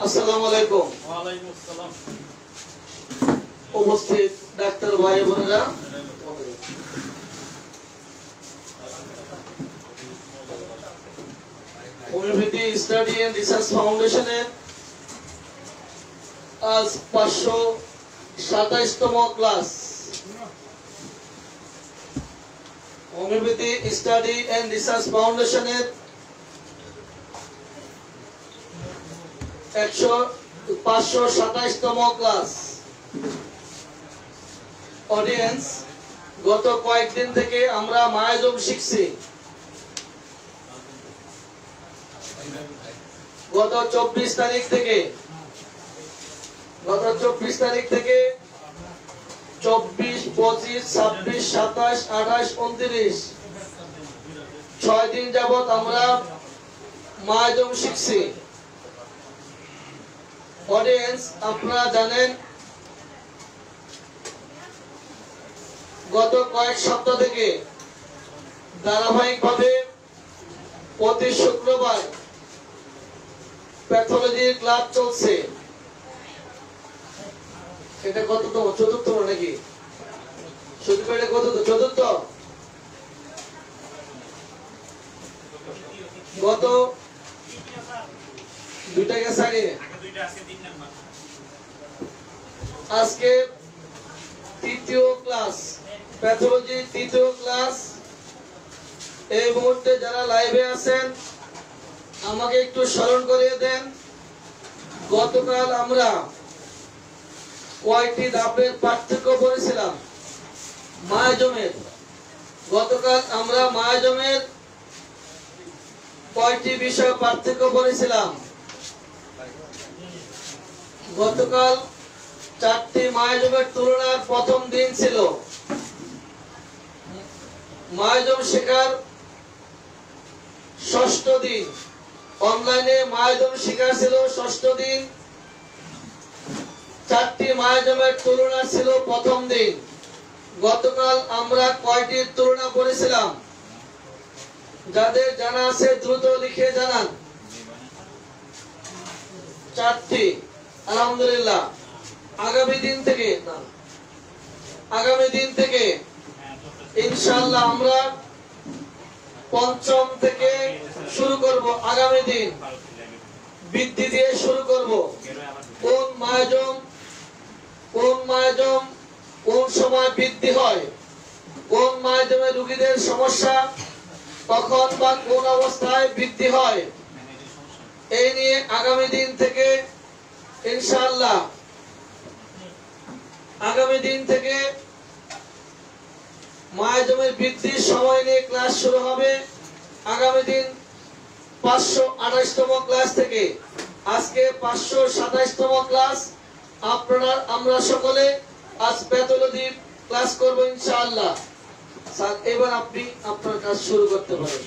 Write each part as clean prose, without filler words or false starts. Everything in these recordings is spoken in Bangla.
আসসালামু আলাইকুম। ওয়ালাইকুম আসসালাম। উপস্থিত ডাক্তার ভাই বোনেরা, হোমিওপ্যাথি স্টাডি এন্ড রিসার্চ ফাউন্ডেশনের আজ 527তম class. Homeopathy study and research ফাউন্ডেশনের 527তম ক্লাস। অডিয়েন্স, গত কয়েকদিন থেকে আমরা মায়াজম শিখছি। গত 24 তারিখ থেকে 24, 25, 26, 27, 28, 29 6 দিন যাবত আমরা মায়াজম শিখছি। অডিয়েন্স, আপনারা জানেন গত কয়েক সপ্তাহ থেকে ধারাবাহিকভাবে প্রতি শুক্রবার প্যাথোলজির ক্লাস চলছে। এটা কততম? চতুর্থ নাকি? এটা কত? চতুর্থ। গত দুইটা গেছে আগে, আজকে তৃতীয় ক্লাস, প্যাথোলজি তৃতীয় ক্লাস। এই মুহূর্তে যারা লাইভে আছেন আমাকে একটু স্মরণ করিয়ে দেন, গতকাল আমরা কয়টি ধাপের পার্থক্য পড়েছিলাম মায়াজমের। গতকাল আমরা মায়াজমের কয়টি বিষয় পার্থক্য পড়েছিলাম? গতকাল 4টি মায়াজমের তুলনার প্রথম দিন ছিল। মায়াজম শেখার 6ষ্ঠ দিন, অনলাইনে মায়াজম শেখার ছিল 6ষ্ঠ দিন। 4টি মায়াজমের তুলনা ছিল প্রথম দিন। গতকাল আমরা কয়টির তুলনা করেছিলাম? যাদের জানা আছে দ্রুত লিখে জানান। 4টি। আলহামদুলিল্লাহ। আগামী দিন থেকে ইনশাআল্লাহ আমরা পঞ্চম থেকে শুরু করব। আগামী দিন বৃদ্ধি দিয়ে শুরু করব। কোন মায়াজম কোন সময় বৃদ্ধি হয়, কোন মায়াজমে রোগীদের সমস্যা কখন বা কোন অবস্থায় বৃদ্ধি হয়, এই নিয়ে আগামী দিন থেকে ইনশাআল্লাহ মায়াজমের বৃদ্ধির সময় নিয়ে ক্লাস শুরু হবে। আগামী দিন 528তম ক্লাস থেকে। আজকে 527তম ক্লাস। আমরা সকলে আজ প্যাথোলজি ক্লাস করব ইনশাআল্লাহ। স্যার, এবার আপনি আপনার কাজ শুরু করতে পারেন।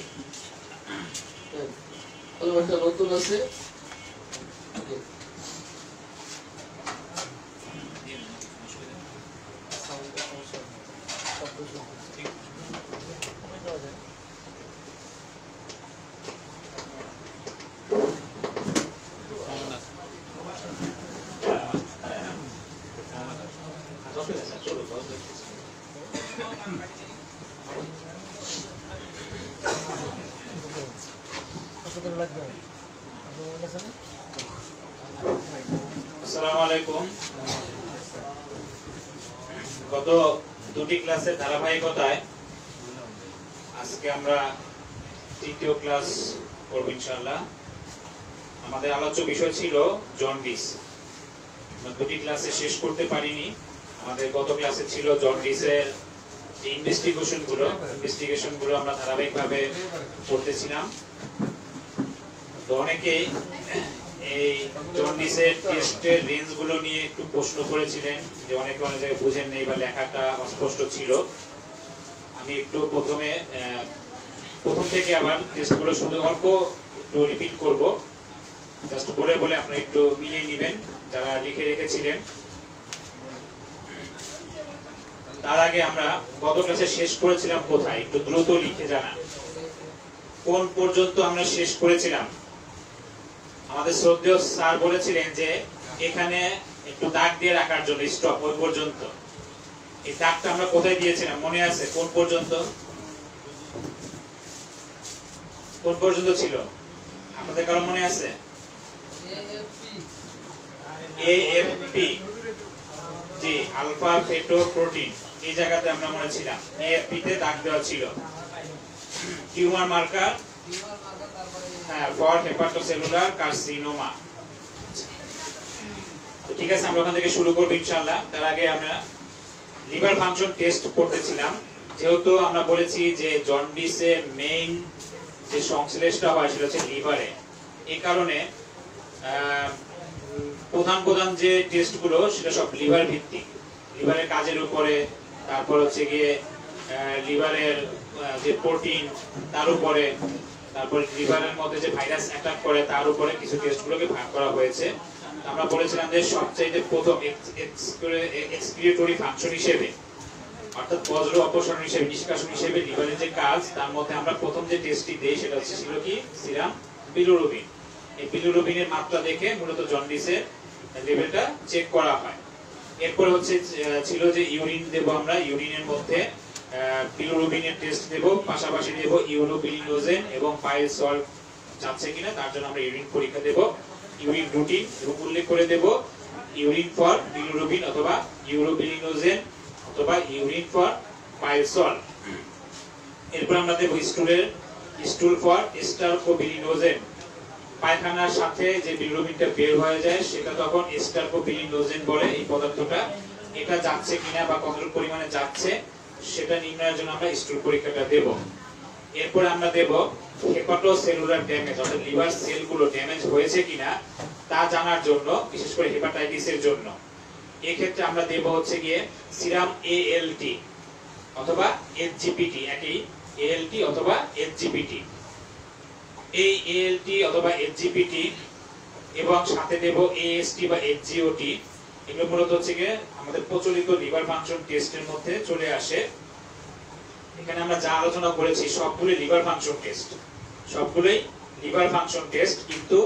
একটা নতুন আছে। আসসালামু আলাইকুম। গত দুটি ক্লাসের ধারাবাহিকতায় আজকে আমরা তৃতীয় ক্লাস করব ইনশাআল্লাহ। আমাদের আলোচ্য বিষয় ছিল জন্ডিস। আমরা দুটি ক্লাসে শেষ করতে পারিনি। আমাদের গত ক্লাসে ছিল জন্ডিসের যে ইনভেস্টিগেশনগুলো আমরা ধারাবাহিকভাবে করতেছিলাম। তো অনেকেই এই জন্ডিসের টেস্টের রেঞ্জগুলো নিয়ে একটু প্রশ্ন করেছিলেন, যে অনেকে অনেক জায়গায় বুঝেন নেই বা লেখাটা অস্পষ্ট ছিল। আমি একটু প্রথম থেকে আবার টেস্টগুলো শুধু অল্প একটু রিপিট করব, জাস্ট বলে আপনারা একটু মিলিয়ে নেবেন যারা লিখে রেখেছিলেন। তার আগে আমরা গত ক্লাসে শেষ করেছিলাম কোথায়, একটু দ্রুত লিখে জানা। কোন পর্যন্ত আমরা শেষ করেছিলাম? আমাদের শ্রদ্ধেয় স্যার বলেছিলেন যে এখানে একটু দাগ দিয়ে রাখার জন্য, স্টপ ওই পর্যন্ত। এই দাগটা আমরা কোথায় দিয়েছিলাম মনে আছে? কোন পর্যন্ত, কোন পর্যন্ত ছিল আপনাদের কারো মনে আছে? AFP, জি, আলফা ফেটো প্রোটিন, এই জায়গাতে আমরা মনে ছিলাম। AFP তে দাগ দেওয়া ছিল। টিউমার মার্কার, হ্যাঁ, ফর হেপাটোসেলুলার কার্সিনোমা। তো ঠিক আছে, আমরা ওখান থেকে শুরু করব ইনশাআল্লাহ। তার আগে আমরা লিভার ফাংশন টেস্ট করতেছিলাম। যেহেতু আমরা বলেছি যে জন্ডিসে মেইন যে সংশ্লেষটা হয় সেটা হচ্ছে লিভারে, এই কারণে প্রধান যে টেস্টগুলো সেটা সব লিভার ভিত্তিক, লিভারের কাজের উপরে, তারপর হচ্ছে গিয়ে লিভারের যে প্রোটিন তার উপরে, তারপর লিভারের মধ্যে যে ভাইরাস অ্যাটাক করে তার উপরে কিছু টেস্টগুলোকে ভাগ করা হয়েছে। আমরা বলেছিলাম যে সবচেয়ে প্রথম এক্সক্রিয়েটরি ফাংশন হিসেবে, অর্থাৎ বজ্র অপসারণ হিসেবে, নিষ্কাশন হিসেবে লিভারের যে কাজ, তার মধ্যে আমরা প্রথম যে টেস্টটি দেই সেটা ছিল কি? Serum bilirubin. এই বিলিরুবিনের মাত্রা দেখে মূলত জন্ডিসের লেভেলটা চেক করা হয়। এরপরে হচ্ছে ছিল যে ইউরিন দেব আমরা, ইউরিনের মধ্যে বিলিরুবিনের টেস্ট দেব, পাশাপাশি দেব ইউরোবিলিনোজেন এবং পাইল সল্ট যাচ্ছে কিনা তার জন্য আমরা ইউরিন পরীক্ষা দেব। ইউরিন রুটিন উল্লেখ করে দেব, ইউরিন ফর বিলিরুবিন অথবা ইউরোবিলিনোজেন অথবা ইউরিন ফর পাইল সল্ট। এরপর আমরা দেব স্টুল ফর স্টারকোবিলিনোজেন। পায়খানার সাথে যে বিলিরুবিনটা বের হয়ে যায় সেটা তখন স্টারকোবিলিনোজেন বলে এই পদার্থটা। এটা যাচ্ছে কিনা বা কতটুকু পরিমাণে যাচ্ছে সেটা নির্ণয়ের জন্য আমরা স্টুল পরীক্ষাটা দেব। এরপর আমরা দেব হেপাটোসেলুলার ড্যামেজ, অর্থাৎ লিভার সেলগুলো ড্যামেজ হয়েছে কিনা তা জানার জন্য, বিশেষ করে হেপাটাইটিসের জন্য। এই ক্ষেত্রে আমরা দেব হচ্ছে গিয়ে সিরাম ALT অথবা HGPT, একই ALT অথবা HGPT। এই ALT অথবা HGPT এবং সাথে দেব AST বা HGOT। এগুলো মূলত হচ্ছে গিয়ে আমাদের প্রচলিত লিভার ফাংশন টেস্টের মধ্যে চলে আসে। এখানে আমরা যা আলোচনা করেছি সবগুলো লিভার ফাংশন টেস্ট, সবগুলোই লিভার ফাংশন টেস্ট। কিন্তু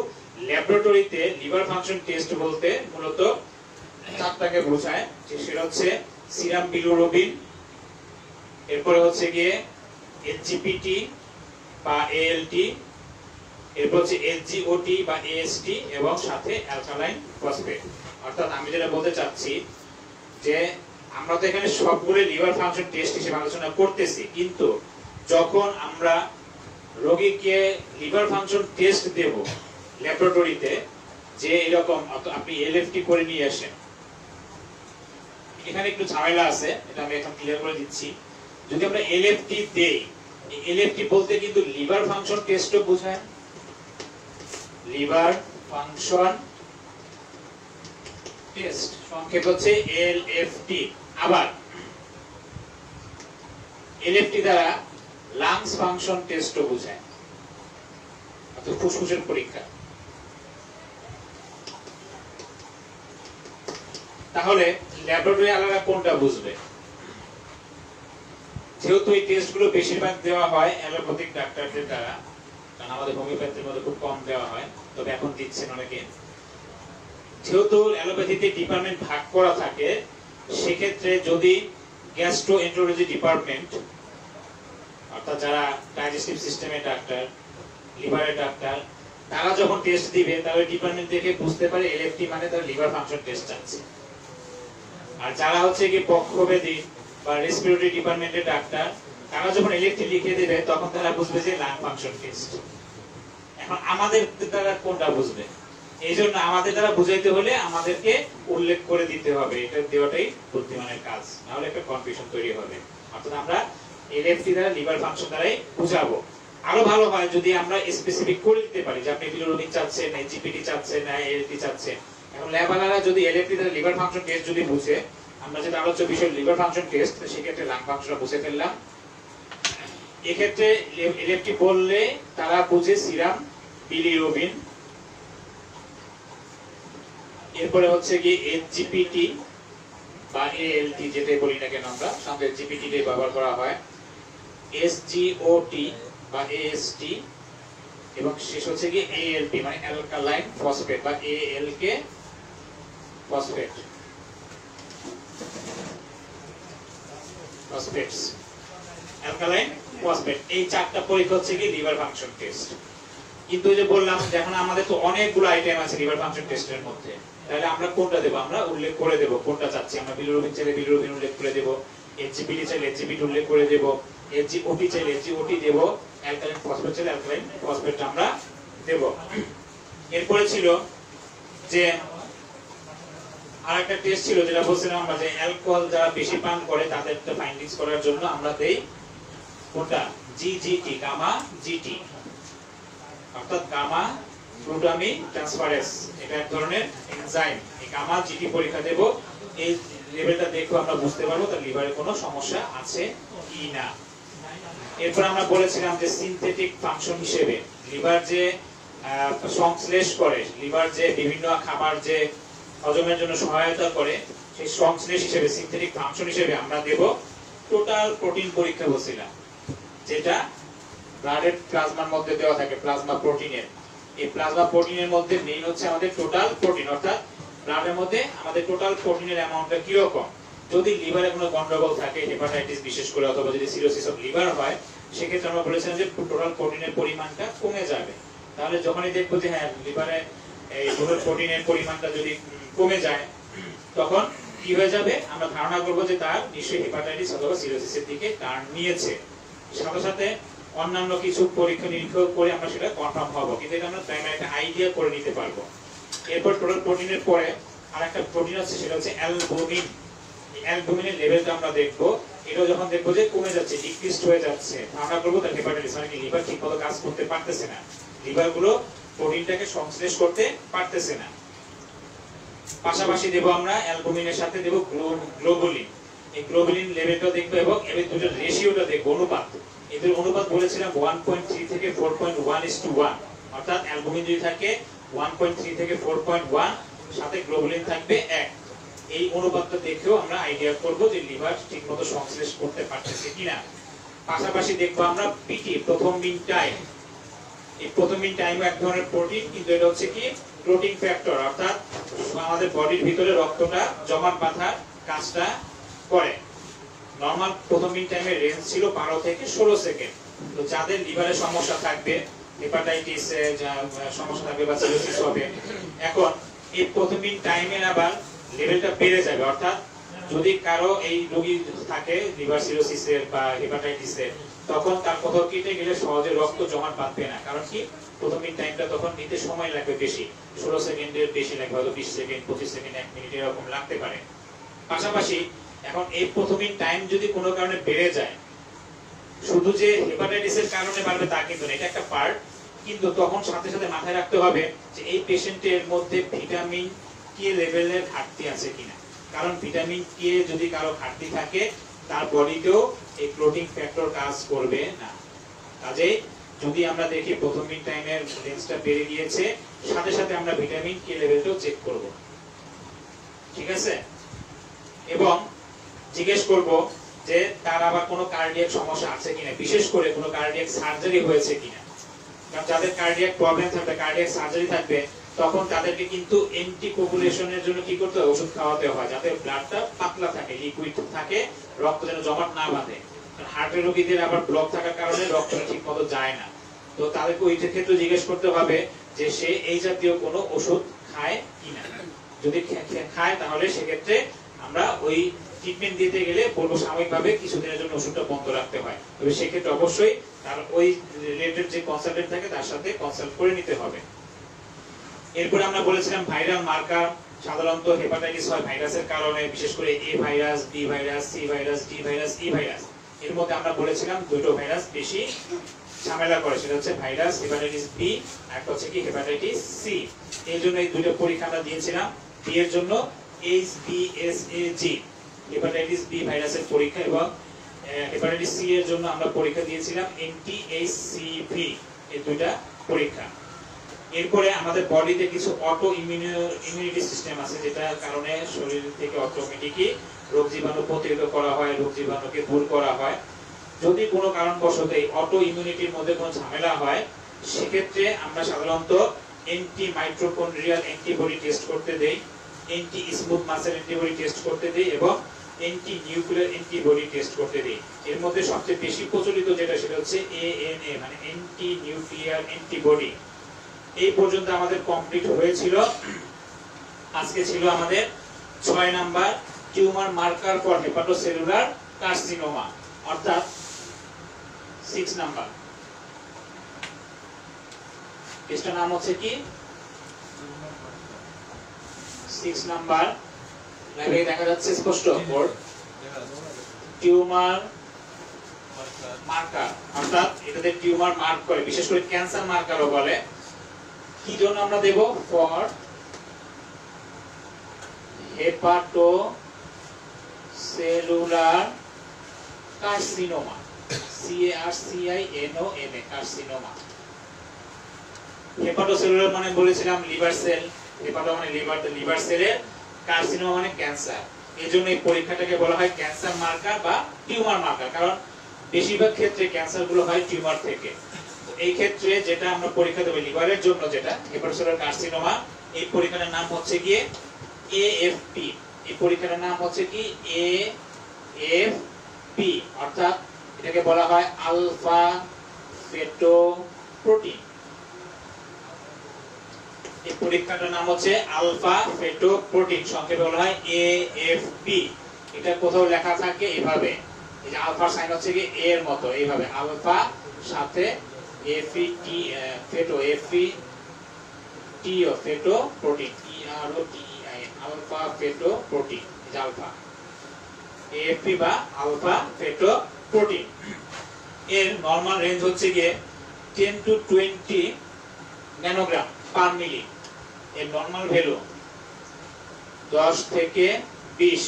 ল্যাবরেটরিতে লিভার ফাংশন টেস্ট বলতে মূলত চারটাকে বোঝায়, যে সেটা হচ্ছে সিরাম বিলিরুবিন, এরপরে হচ্ছে গিয়ে HGPT বা ALT, এরপর হচ্ছে HGOT বা AST এবং সাথে অ্যালকালাইন ফসফেট। অর্থাৎ আমি যেটা বলতে চাচ্ছি যে আমরা তো এখানে সবগুলো লিভার ফাংশন টেস্ট হিসেবে আলোচনা করতেছি, কিন্তু যখন আমরা রোগীকে লিভার ফাংশন টেস্ট দেব ল্যাবরেটরিতে, যে এরকম আপনি LFT করে নিয়ে আসেন, এখানে একটু ঝামেলা আছে, এটা আমি এখন ক্লিয়ার করে দিচ্ছি। যদি আমরা LFT দেই, LFT বলতে কিন্তু লিভার ফাংশন টেস্টও বোঝায়, লিভার ফাংশন টেস্ট সংক্ষেপ হচ্ছে LFT। আবার LFT দ্বারা লাংস ফাংশন টেস্টও বোঝায়, অর্থাৎ ফুসফুসের পরীক্ষা। তাহলে ল্যাবরেটরি আলাদা কোনটা বুঝবে? যেহেতু এই টেস্টগুলো বেশিরভাগ দেওয়া হয় অ্যালোপ্যাথিক ডাক্তারদের দ্বারা, কারণ আমাদের হোমিওপ্যাথির মধ্যে খুব কম দেওয়া হয়, তবে এখন দিচ্ছেন অনেকে। যেহেতু অ্যালোপ্যাথিতে ডিপার্টমেন্ট ভাগ করা থাকে, সেক্ষেত্রে যদি গ্যাস্ট্রোএন্টারোলজি ডিপার্টমেন্ট, অর্থাৎ যারা ডাইজেস্টিভ সিস্টেমের ডাক্তার, লিভারের ডাক্তার, তারা যখন টেস্ট দিবে তাহলে ডিপার্টমেন্ট দেখে বুঝতে পারে LFT মানে তার লিভার ফাংশন টেস্ট চাচ্ছে। আর যারা হচ্ছে কি পক্ষবেদী বা রেসপিরেটরি ডিপার্টমেন্টের ডাক্তার, তারা যখন LFT লিখে দেবে তখন তারা বুঝবে যে লাং ফাংশন টেস্ট। এখন আমাদের দ্বারা কোনটা বুঝবে? এই জন্য আমাদের দ্বারা বুঝাইতে হলে আমাদেরকে উল্লেখ করে দিতে হবে, এটা দেওয়াটাই বুদ্ধিমানের কাজ, না হলে একটা কনফিউশন তৈরি হবে। অর্থাৎ আমরা LFT দ্বারা লিভার ফাংশন দ্বারাই বুঝাবো। আরো ভালো হয় যদি আমরা স্পেসিফিক করে দিতে পারি যে আপনি বিলিরুবিন চাচ্ছেন, HGPT চাচ্ছেন, না ALT চাচ্ছেন। এখন ল্যাবওয়ালারা যদি LFT দ্বারা লিভার ফাংশন টেস্ট যদি বুঝে, আমরা যেটা আলোচ্য বিষয় লিভার ফাংশন টেস্ট, সেক্ষেত্রে লাং ফাংশন বুঝে ফেললাম। এক্ষেত্রে LFT বললে তারা বুঝে সিরাম বিলিরুবিন। এরপরে হচ্ছে কি HGPT বা ALT, যেটাই বলি না কেন আমরা, সাথে HGPT টাই ব্যবহার করা হয়। SGOT বা AST এবং শেষ হচ্ছে কি ALP মানে অ্যালকালাইন ফসফেট বা ALK phosphate phosphates alkaline phosphate. এই চারটা পরীক্ষা হচ্ছে কি লিভার ফাংশন টেস্ট। কিন্তু ওই যে বললাম এখন আমাদের তো অনেকগুলো আইটেম আছে লিভার ফাংশন টেস্টের মধ্যে, তাহলে আমরা কোনটা দেব? আমরা উল্লেখ করে দেব কোনটা চাচ্ছি। আমরা বিলিরুবিন চাইলে বিলিরুবিন উল্লেখ করে দেব, HGPT চাইলে HGPT উল্লেখ করে দেব, HGOT চাইলে HGOT দেব, অ্যালকালাইন ফসফেট চাইলে অ্যালকালাইন ফসফেট আমরা দেব। এরপরে ছিল যে আরেকটা টেস্ট ছিল যেটা বলছিলাম আমরা যে অ্যালকোহল যারা বেশি পান করে তাদের ফাইন্ডিংস করার জন্য আমরা দেই কোনটা? GGT গামা GT, অর্থাৎ গামা গ্লুটামিন ট্রান্সফারেজ। এটা এক ধরনের এনজাইম। এই গামা GT পরীক্ষা দেব, এই লেভেলটা দেখো আমরা বুঝতে পারবো তার লিভারে কোনো সমস্যা আছে কি না। এরপর আমরা বলেছিলাম যে সিনথেটিক ফাংশন হিসেবে লিভার যে সংশ্লেষ করে, লিভার যে বিভিন্ন খাবার যে হজমের জন্য সহায়তা করে, সেই সংশ্লেষ হিসেবে সিনথেটিক ফাংশন হিসেবে আমরা দেব টোটাল প্রোটিন পরীক্ষা বলছিলাম, যেটা ব্লাডের প্লাজমার মধ্যে দেওয়া থাকে প্লাজমা প্রোটিনের। এই প্লাজমা প্রোটিনের মধ্যে মেইন হচ্ছে আমাদের টোটাল প্রোটিন, অর্থাৎ ব্লাডের মধ্যে আমাদের টোটাল প্রোটিনের অ্যামাউন্টটা কি রকম। যদি লিভারে কোনো গন্ডগোল থাকে, হেপাটাইটিস বিশেষ করে, অথবা যদি সিরোসিস অফ লিভার হয়, সেক্ষেত্রে আমরা বলেছিলাম যে টোটাল প্রোটিনের পরিমাণটা কমে যাবে। তাহলে যখনই দেখবো যে হ্যাঁ লিভারে এই টোটাল প্রোটিনের পরিমাণটা যদি কমে যায়, তখন কি হয়ে যাবে? আমরা ধারণা করবো যে তার নিশ্চয়ই হেপাটাইটিস অথবা সিরোসিসের দিকে টার্ন নিয়েছে। সাথে সাথে অন্যান্য কিছু পরীক্ষা নিরীক্ষা করে আমরা সেটা কনফার্ম হবো, কিন্তু এটা আমরা প্রাইমারি একটা আইডিয়া করে নিতে পারবো। এরপর টোটাল প্রোটিনের পরে আরেকটা প্রোটিন আছে, সেটা হচ্ছে অ্যালবুমিন। অ্যালবুমিনের লেভেলটা আমরা দেখবো। এটা যখন দেখবো যে কমে যাচ্ছে, ডিক্রিজড হয়ে যাচ্ছে, আমরা করবো তার হেপাটাইটিস, মানে কি লিভার ঠিকমতো কাজ করতে পারতেছে না, লিভার গুলো প্রোটিনটাকে সংশ্লেষ করতে পারতেছে না। পাশাপাশি দেব আমরা অ্যালবুমিনের সাথে দেব গ্লোবুলিন। এই গ্লোবুলিন লেভেলটা দেখবো এবং এর দুটো রেশিওটা দেখবো, অনুপাত। এদের অনুপাত বলেছিলাম 1.3 থেকে 4.1:1, অর্থাৎ অ্যালবুমিন যদি থাকে 1.3 থেকে 4.1, সাথে গ্লোবুলিন থাকবে 1। এই অনুপাতটা দেখেও আমরা আইডিয়া করব যে লিভার ঠিকমতো সংশ্লেষ করতে পারতেছে কিনা। পাশাপাশি দেখবো আমরা পিটি, প্রথম মিন টাইম। এই প্রথম মিন টাইম এক ধরনের প্রোটিন, কিন্তু এটা হচ্ছে কি ক্লটিং ফ্যাক্টর, অর্থাৎ আমাদের বডির ভিতরে রক্তটা জমাট বাঁধার কাজটা করে। নরমাল প্রথম মিন টাইমের রেঞ্জ ছিল 12 থেকে 16 সেকেন্ড। তো যাদের লিভারে সমস্যা থাকবে, হেপাটাইটিস সমস্যা থাকবে বা সিরোসিস হবে, এখন এই প্রথম মিন টাইমের আবার লেভেলটা বেড়ে যাবে। অর্থাৎ যদি কারো এই রোগী থাকে লিভার সিরোসিসের বা হেপাটাইটিসের, তখন তার কোথাও কেটে গেলে সহজে রক্ত জমাট বাঁধবে না। কারণ কি প্রথম মিন টাইমটা তখন নিতে সময় লাগবে বেশি, 16 সেকেন্ডের বেশি লাগবে, হয়তো 20 সেকেন্ড, 25 সেকেন্ড, 1 মিনিট এরকম লাগতে পারে। পাশাপাশি এখন এই প্রথম মিন টাইম যদি কোনো কারণে বেড়ে যায়, শুধু যে হেপাটাইটিসের কারণে বাড়বে তা কিন্তু না, এটা একটা পার্ট, কিন্তু তখন সাথে সাথে মাথায় রাখতে হবে যে এই পেশেন্টের মধ্যে ভিটামিন কে লেভেলের ঘাটতি আছে কিনা। কারণ ভিটামিন কে যদি কারো ঘাটতি থাকে, তার বডিতেও এই ক্লোটিং ফ্যাক্টর কাজ করবে না। কাজেই যদি আমরা দেখি প্রথম মিন টাইমের রেঞ্জটা বেড়ে গিয়েছে, সাথে সাথে আমরা ভিটামিন কে লেভেলটাও চেক করব, ঠিক আছে? এবং জিজ্ঞেস করব যে তার আবার কোনো কার্ডিয়াক সমস্যা আছে কিনা, বিশেষ করে কোনো কার্ডিয়াক সার্জারি হয়েছে কিনা। কারণ যাদের কার্ডিয়াক প্রবলেম থাকবে, কার্ডিয়াক সার্জারি থাকবে, তখন তাদেরকে কিন্তু অ্যান্টিকোগুলেশনের জন্য কি করতে হয়? ওষুধ খাওয়াতে হয়, যাতে ব্লাডটা পাতলা থাকে, লিকুইড থাকে, রক্ত যেন জমাট না বাঁধে। হার্টের রোগীদের আবার ব্লক থাকার কারণে রক্তটা ঠিক মতো যায় না। তো তাদেরকে ওই ক্ষেত্রে জিজ্ঞেস করতে হবে যে সে এই জাতীয় কোনো ওষুধ খায় কিনা। যদি খায় তাহলে সেক্ষেত্রে আমরা ওই ট্রিটমেন্ট দিতে গেলে বলবো সাময়িকভাবে কিছুদিনের জন্য ওষুধটা বন্ধ রাখতে হয়। তবে সেক্ষেত্রে অবশ্যই তার ওই রিলেটেড যে কনসালটেন্ট থাকে তার সাথে কনসাল্ট করে নিতে হবে। এরপরে আমরা বলেছিলাম ভাইরাল মার্কার। সাধারণত হেপাটাইটিস হয় ভাইরাসের কারণে, বিশেষ করে A virus, B virus, C virus, D virus, E virus. এর মধ্যে আমরা বলেছিলাম দুটো ভাইরাস বেশি ঝামেলা করে, সেটা হচ্ছে ভাইরাস হেপাটাইটিস বি, আর একটা হচ্ছে কি হেপাটাইটিস সি। এই জন্য এই দুটো পরীক্ষা আমরা দিয়েছিলাম। বি এর জন্য HBsAg হেপাটাইটিস বি ভাইরাসের পরীক্ষা, এবং হেপাটাইটিস সি এর জন্য আমরা পরীক্ষা দিয়েছিলাম NTHCV, এই দুইটা পরীক্ষা। এরপরে আমাদের বডিতে কিছু অটো ইমিউনিটি সিস্টেম আছে, যেটার কারণে শরীর থেকে অটোমেটিকই রোগ জীবাণু প্রতিরোধ করা হয়, রোগ জীবাণুকে দূর করা হয়। যদি কোনো কারণবশত এই অটো ইমিউনিটির মধ্যে কোনো ঝামেলা হয়, সেক্ষেত্রে আমরা সাধারণত এন্টি মাইটোকন্ড্রিয়াল অ্যান্টিবডি টেস্ট করতে দেই, anti smooth muscle antibody test করতে দেই এবং এন্টি নিউক্লিয়ার অ্যান্টিবডি টেস্ট করতে দেই। এর মধ্যে সবচেয়ে বেশি প্রচলিত যেটা সেটা হচ্ছে ANA মানে অ্যান্টি নিউক্লিয়ার অ্যান্টিবডি। এই পর্যন্ত আমাদের কমপ্লিট হয়েছিল। আজকে ছিল আমাদের 6 number tumour marker for hepatocellular carcinoma অর্থাৎ 6 নাম্বার। টেস্টের নাম হচ্ছে কি 6 নাম্বার। লাইভে দেখা যাচ্ছে স্পষ্ট বোর্ড টিউমার মার্কার অর্থাৎ এটাতে টিউমার মার্ক করে, বিশেষ করে ক্যান্সার মার্কারও বলে। কি জন্য আমরা দেব for hepatocellular carcinoma CARCINOMA carcinoma. Hepatocellular মানে বলেছিলাম লিভার সেল, হেপাটো মানে লিভার সেলের, কার্সিনোমা মানে ক্যান্সার। এজন্য এই পরীক্ষাটাকে বলা হয় ক্যান্সার মার্কার বা টিউমার মার্কার, কারণ বেশিরভাগ ক্ষেত্রে ক্যান্সার গুলো হয় টিউমার থেকে। এই ক্ষেত্রে যেটা আমরা পরীক্ষা দেব লিভারের জন্য যেটা হেপাটোসেলুলার কার্সিনোমা, এই পরীক্ষাটার নাম হচ্ছে গিয়ে AFP। এই পরীক্ষাটার নাম হচ্ছে কি AFP অর্থাৎ এটাকে বলা হয় আলফা ফেটোপ্রোটিন। এই পরীক্ষাটার নাম হচ্ছে আলফা ফেটোপ্রোটিন, সংক্ষেপে বলা হয় AFP। এটা কোথাও লেখা থাকে এভাবে, এই যে আলফা সাইন হচ্ছে কি A এর মতো, এইভাবে আলফা সাথে FET ফেটো FET ফেটোপ্রোটিন PROTEIN আলফা ফেটোপ্রোটিন, এই যে আলফা AFP বা আলফা ফেটোপ্রোটিন। এর নরমাল রেঞ্জ হচ্ছে গিয়ে 10 to 20 ন্যানোগ্রাম পার মিলি। এর নরমাল ভ্যালু 10 থেকে 20।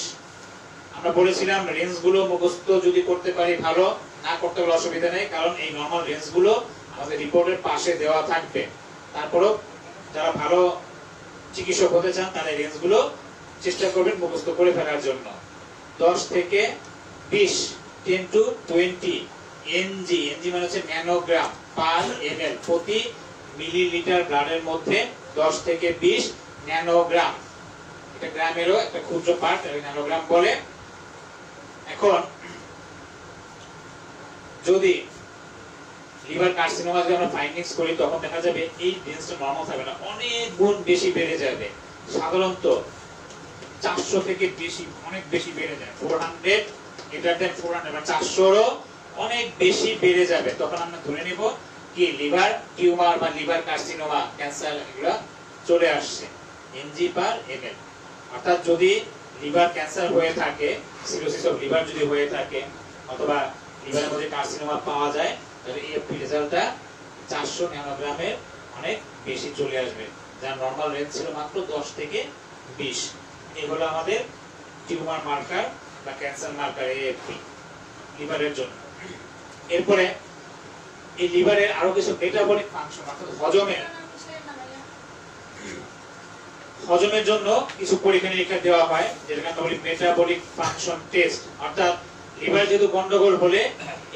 আমরা বলেছিলাম রেঞ্জ গুলো মুখস্থ যদি করতে পারি ভালো, না করতে পারলে অসুবিধা নেই, কারণ এই নরমাল রেঞ্জ গুলো আমাদের রিপোর্টের পাশে দেওয়া থাকবে। তারপরও যারা ভালো চিকিৎসক হতে চান তারা এই রেঞ্জ গুলো চেষ্টা করবেন মুখস্থ করে ফেলার জন্য। 10 থেকে 20 10 to 20 NG মানে হচ্ছে ন্যানোগ্রাম পার ml, প্রতি মিলিলিটার ব্লাডের মধ্যে 10 থেকে 20 ন্যানোগ্রাম। এটা গ্রামেরও একটা ক্ষুদ্র পার্ট, ন্যানোগ্রাম বলে। এখন যদি লিভার কার্সিনোমা যদি আমরা ফাইন্ডিংস করি তখন দেখা যাবে এই রেঞ্জটা নরমাল থাকবে না, অনেক গুণ বেশি বেড়ে যাবে। সাধারণত 400 থেকে বেশি, অনেক বেশি বেড়ে যায়, 400 গ্রেটার দেন 400 বা 400রও অনেক বেশি বেড়ে যাবে। তখন আমরা ধরে নেব কি লিভার টিউমার বা লিভার কার্সিনোমা ক্যান্সার এগুলো চলে আসছে NG পার ml। অর্থাৎ যদি লিভার ক্যান্সার হয়ে থাকে, সিরোসিস অফ লিভার যদি হয়ে থাকে অথবা লিভারের মধ্যে কার্সিনোমা পাওয়া যায়, তাহলে AFP রেজাল্টটা 400 ন্যানোগ্রামের অনেক বেশি চলে আসবে, যার নরমাল রেঞ্জ ছিল মাত্র 10 থেকে 20। এই হলো আমাদের টিউমার মার্কার বা ক্যান্সার মার্কার AFP লিভারের জন্য। এরপরে এই লিভারের আরো কিছু মেটাবলিক ফাংশন অর্থাৎ হজমের জন্য কিছু পরীক্ষা নিরীক্ষা দেওয়া হয়, যেটাকে আমরা বলি মেটাবলিক ফাংশন টেস্ট। অর্থাৎ লিভার যেহেতু গন্ডগোল হলে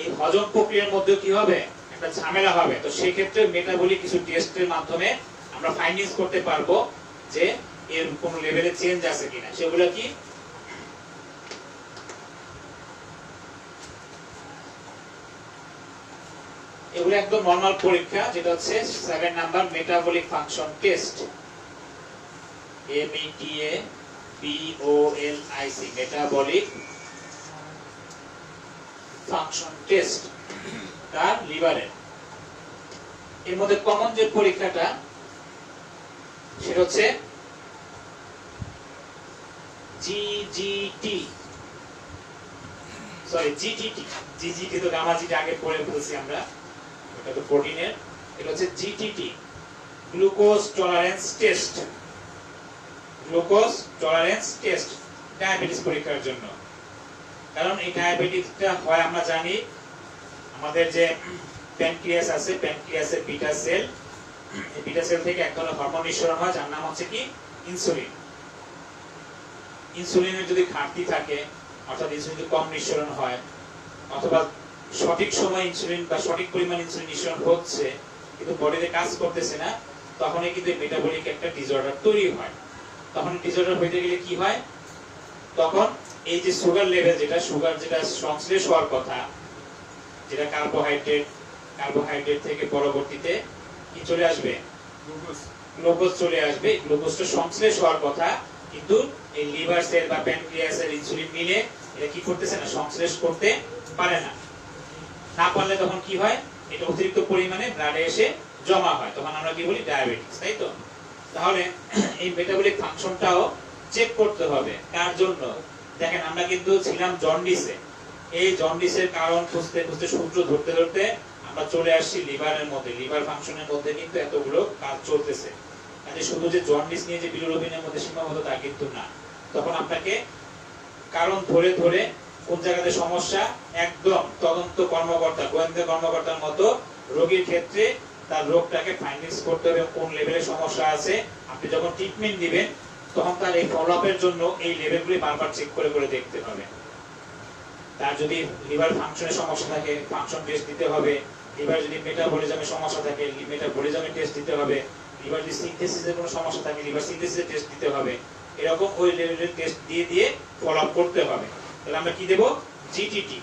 এই হজম প্রক্রিয়ার মধ্যে কি হবে, একটা ঝামেলা হবে। তো সেই ক্ষেত্রে মেটাবলিক কিছু টেস্টের মাধ্যমে আমরা ফাইন্ডিংস করতে পারবো যে এর কোন লেভেলে চেঞ্জ আছে কিনা। সেগুলো কি এগুলো একদম নরমাল পরীক্ষা, যেটা হচ্ছে 7 number metabolic function test METABOLIC metabolic function test তার লিভারের। এর মধ্যে কমন যে পরীক্ষাটা সেটা হচ্ছে GGT তো গামাজিটা আগে পড়ে ফেলছি আমরা, এটা তো প্রোটিনের। এটা হচ্ছে GTT glucose tolerance test, glucose tolerance test diabetes পরীক্ষার জন্য। কারণ এই ডায়াবেটিসটা হয় আমরা জানি আমাদের যে প্যানক্রিয়াস আছে, প্যানক্রিয়াসের বিটা সেল, এই বিটা সেল থেকে এক ধরনের হরমোন নিঃসরণ হয় যার নাম হচ্ছে কি ইনসুলিন। ইনসুলিনের যদি ঘাটতি থাকে অর্থাৎ ইনসুলিন যদি কম নিঃসরণ হয় অথবা সঠিক সময় ইনসুলিন বা সঠিক পরিমাণ ইনসুলিন নিঃসরণ হচ্ছে, কিন্তু বডিতে কাজ করতেছে না, তখনই কিন্তু মেটাবলিক একটা ডিসঅর্ডার তৈরি হয়। তখন ডিসঅর্ডার হইতে গেলে কি হয়, তখন এই যে সুগার লেভেল, সুগার যেটা সংশ্লেষ হওয়ার কথা, যেটা কার্বোহাইড্রেট থেকে পরবর্তীতে কি চলে আসবে, গ্লুকোজ চলে আসবে। গ্লুকোজটা সংশ্লেষ হওয়ার কথা, কিন্তু এই লিভার সেল বা প্যানক্রিয়াসের ইনসুলিন মিলে এটা কি করতেছে না, সংশ্লেষ করতে পারে না। না পারলে তখন কি হয়, এটা অতিরিক্ত পরিমাণে ব্লাডে এসে জমা হয়, তখন আমরা কি বলি, ডায়াবেটিস, তাই তো? তাহলে এই মেটাবলিক ফাংশনটাও চেক করতে হবে। কার জন্য? দেখেন, আমরা কিন্তু ছিলাম জন্ডিসে। এই জন্ডিসের কারণ খুঁজতে খুঁজতে, সূত্র ধরতে ধরতে আমরা চলে আসছি লিভারের মধ্যে। লিভার ফাংশনের মধ্যে কিন্তু এতগুলো কাজ চলতেছে। কাজে শুধু যে জন্ডিস নিয়ে যে বিলিরুবিনের মধ্যে সীমাবদ্ধ তা কিন্তু না। তখন আপনাকে কারণ ধরে ধরে কোন জায়গাতে সমস্যা, একদম তদন্ত কর্মকর্তা, গোয়েন্দা কর্মকর্তার মতো রোগীর ক্ষেত্রে তার রোগটাকে ফাইন্ডিংস করতে হবে, কোন লেভেলে সমস্যা আছে। আপনি যখন ট্রিটমেন্ট দিবেন তখন তার এই ফলো আপের জন্য এই লেভেলগুলি বারবার চেক করে করে দেখতে হবে। তার যদি লিভার ফাংশনের সমস্যা থাকে, ফাংশন টেস্ট দিতে হবে। লিভার যদি মেটাবলিজমের সমস্যা থাকে, মেটাবলিজমের টেস্ট দিতে হবে। লিভার যদি সিনথেসিসের কোনো সমস্যা থাকে, লিভার সিনথেসিসের টেস্ট দিতে হবে। এরকম ওই লেভেলের টেস্ট দিয়ে দিয়ে ফলো আপ করতে হবে। তাহলে আমরা কি দেব, জিটিটি।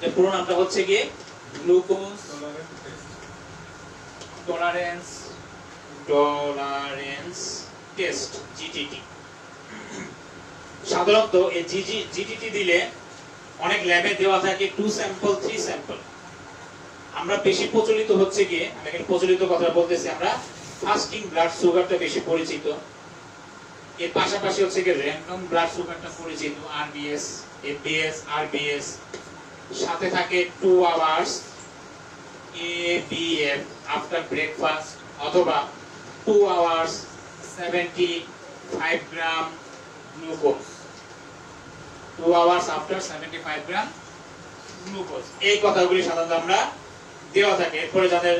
এর পুরো নামটা হচ্ছে গিয়ে গ্লুকোজ টলারেন্স টেস্ট, জিটিটি। সাধারণত এই জিটিটি দিলে অনেক ল্যাবে দেওয়া থাকে 2 স্যাম্পল 3 স্যাম্পল। আমরা বেশি প্রচলিত হচ্ছে গিয়ে, আমি এখানে প্রচলিত কথা বলতেছি, আমরা ফাস্টিং ব্লাড সুগারটা বেশি পরিচিত। এর পাশাপাশি হচ্ছে গিয়ে র্যান্ডম ব্লাড সুগারটা পরিচিত, আরবিএস, এফবিএস, আরবিএস। সাথে থাকে 2 আওয়ার্স এবিএফ আফটার ব্রেকফাস্ট, অথবা 2 আওয়ার্স 75 গ্রাম গ্লুকোজ, 2 আওয়ার্স আফটার 75 গ্রাম গ্লুকোজ। এই কথাগুলি সাধারণত আমরা দেওয়া থাকে। এরপরে যাদের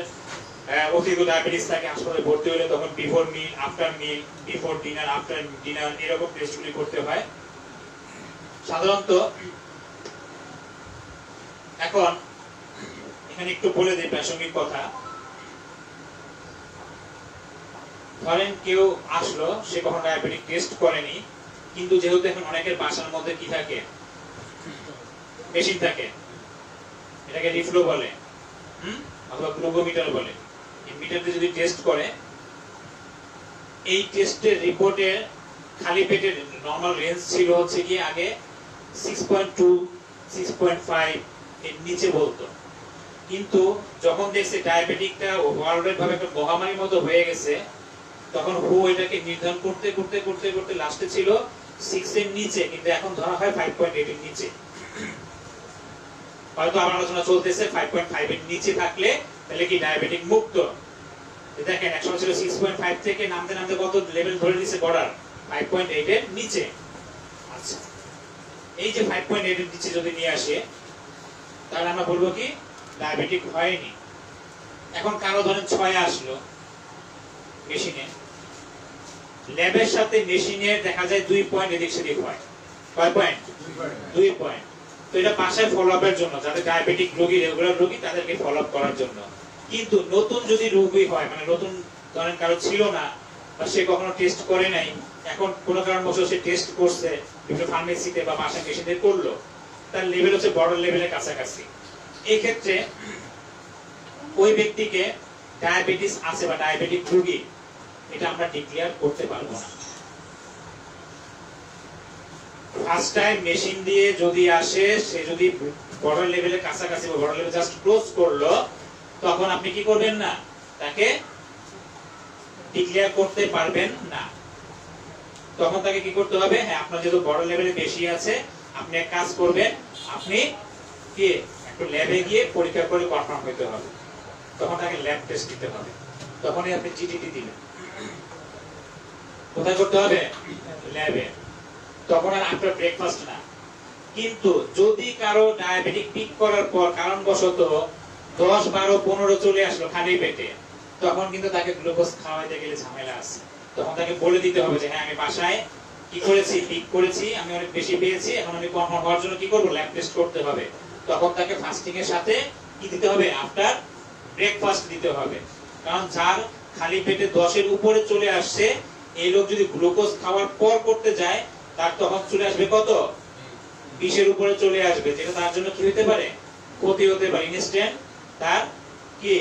অতিরিক্ত ডায়াবেটিস থাকে, হাসপাতালে ভর্তি হলে তখন বিফোর মিল, আফটার মিল, বিফোর ডিনার, আফটার ডিনার, এরকম টেস্টগুলি করতে হয় সাধারণত। এখন এখানে একটু বলে দিই প্রাসঙ্গিক কথা। ধরেন কেউ আসলো, সে কখনো ডায়াবেটিক টেস্ট করেনি, কিন্তু যেহেতু এখন অনেকের বাসার মধ্যে কি থাকে, মেশিন থাকে, এটাকে রিফ্লো বলে, অথবা গ্লুকোমিটার বলে। এই মিটারতে যদি টেস্ট করে, এই টেস্টের রিপোর্টে খালি পেটের নরমাল রেঞ্জ ছিল হচ্ছে কি আগে 6.2 6.5 এর নিচে বলতো। কিন্তু যখন দেখছে ডায়াবেটিকটা ওয়ার্ল্ডওয়াইড ভাবে একটা মহামারীর মতো হয়ে গেছে, তখন এটাকে নির্ধারণ করতে করতে করতে করতে লাস্টে ছিল 6 এর নিচে, কিন্তু এখন ধরা হয় 5.8 এর নিচে। হয়তো আমার আলোচনা চলতেছে 5.5 এর নিচে থাকলে তাহলে কি ডায়াবেটিক মুক্ত। দেখেন, একসময় ছিল 6.5 থেকে নামতে নামতে কত লেভেল ধরে দিয়েছে বর্ডার, 5.8 এর নিচে। আচ্ছা, এই যে 5.8 এর নিচে যদি নিয়ে আসে, তাহলে আমরা বলবো কি ডায়াবেটিক হয়নি। এখন কারো ধরেন 6 আসলো মেশিনে, ল্যাবের সাথে মেশিনের দেখা যায় 2 পয়েন্ট এদিক সেদিক হয়। কয় পয়েন্ট? 2 পয়েন্ট। তো এটা বাসায় ফলো আপের জন্য, যাদের ডায়াবেটিক রোগী, রেগুলার রোগী, তাদেরকে ফলো আপ করার জন্য। কিন্তু নতুন যদি রোগী হয়, মানে নতুন ধরেন কারো ছিল না, বা সে কখনো টেস্ট করে নাই, এখন কোনো কারণবশত সে টেস্ট করছে বিভিন্ন ফার্মেসিতে বা বাসায় মেশিনে করলো, তার লেভেল হচ্ছে বর্ডার লেভেলের কাছাকাছি। এই ক্ষেত্রে ওই ব্যক্তিকে ডায়াবেটিস আছে বা ডায়াবেটিক রোগী, এটা আমরা ডিক্লেয়ার করতে পারবো না। ফার্স্ট টাইম মেশিন দিয়ে যদি আসে, সে যদি বর্ডার লেভেলের কাছাকাছি বা বর্ডার লেভেল জাস্ট ক্লোজ করলো, তখন আপনি কি করবেন না, তাকে ডিক্লেয়ার করতে পারবেন না। তখন তাকে কি করতে হবে, হ্যাঁ আপনার যেহেতু বর্ডার লেভেলে বেশি আছে, আপনি এক কাজ করবেন, আপনি কি একটু ল্যাবে গিয়ে পরীক্ষা করে কনফার্ম হতে হবে। তখন তাকে ল্যাব টেস্ট দিতে হবে, তখনই আপনি জিটিটি দিবেন। কোথায় করতে হবে? ল্যাবে। তখন আর আফটার ব্রেকফাস্ট না। কিন্তু যদি কারো ডায়াবেটিক পিক করার পর কারণবশত 10, 12, 15 চলে আসলো খালি পেটে, তখন কিন্তু তাকে গ্লুকোজ খাওয়াইতে গেলে ঝামেলা আছে। তখন তাকে বলে দিতে হবে যে হ্যাঁ আমি বাসায় কি করেছি, পিক করেছি, আমি অনেক বেশি পেয়েছি, এখন আমি কনফার্ম হওয়ার জন্য কি করব, ল্যাব টেস্ট করতে হবে। তখন তাকে ফাস্টিং এর সাথে কি দিতে হবে, আফটার ব্রেকফাস্ট দিতে হবে। কারণ যার খালি পেটে 10-এর উপরে চলে আসছে, এই লোক যদি গ্লুকোজ খাওয়ার পর করতে যায়, তার তখন চলে আসবে কত? 20-এর উপরে চলে আসবে, যেটা তার জন্য কি হতে পারে? ক্ষতি হতে পারে। ইনস্ট্যান্ট তার কি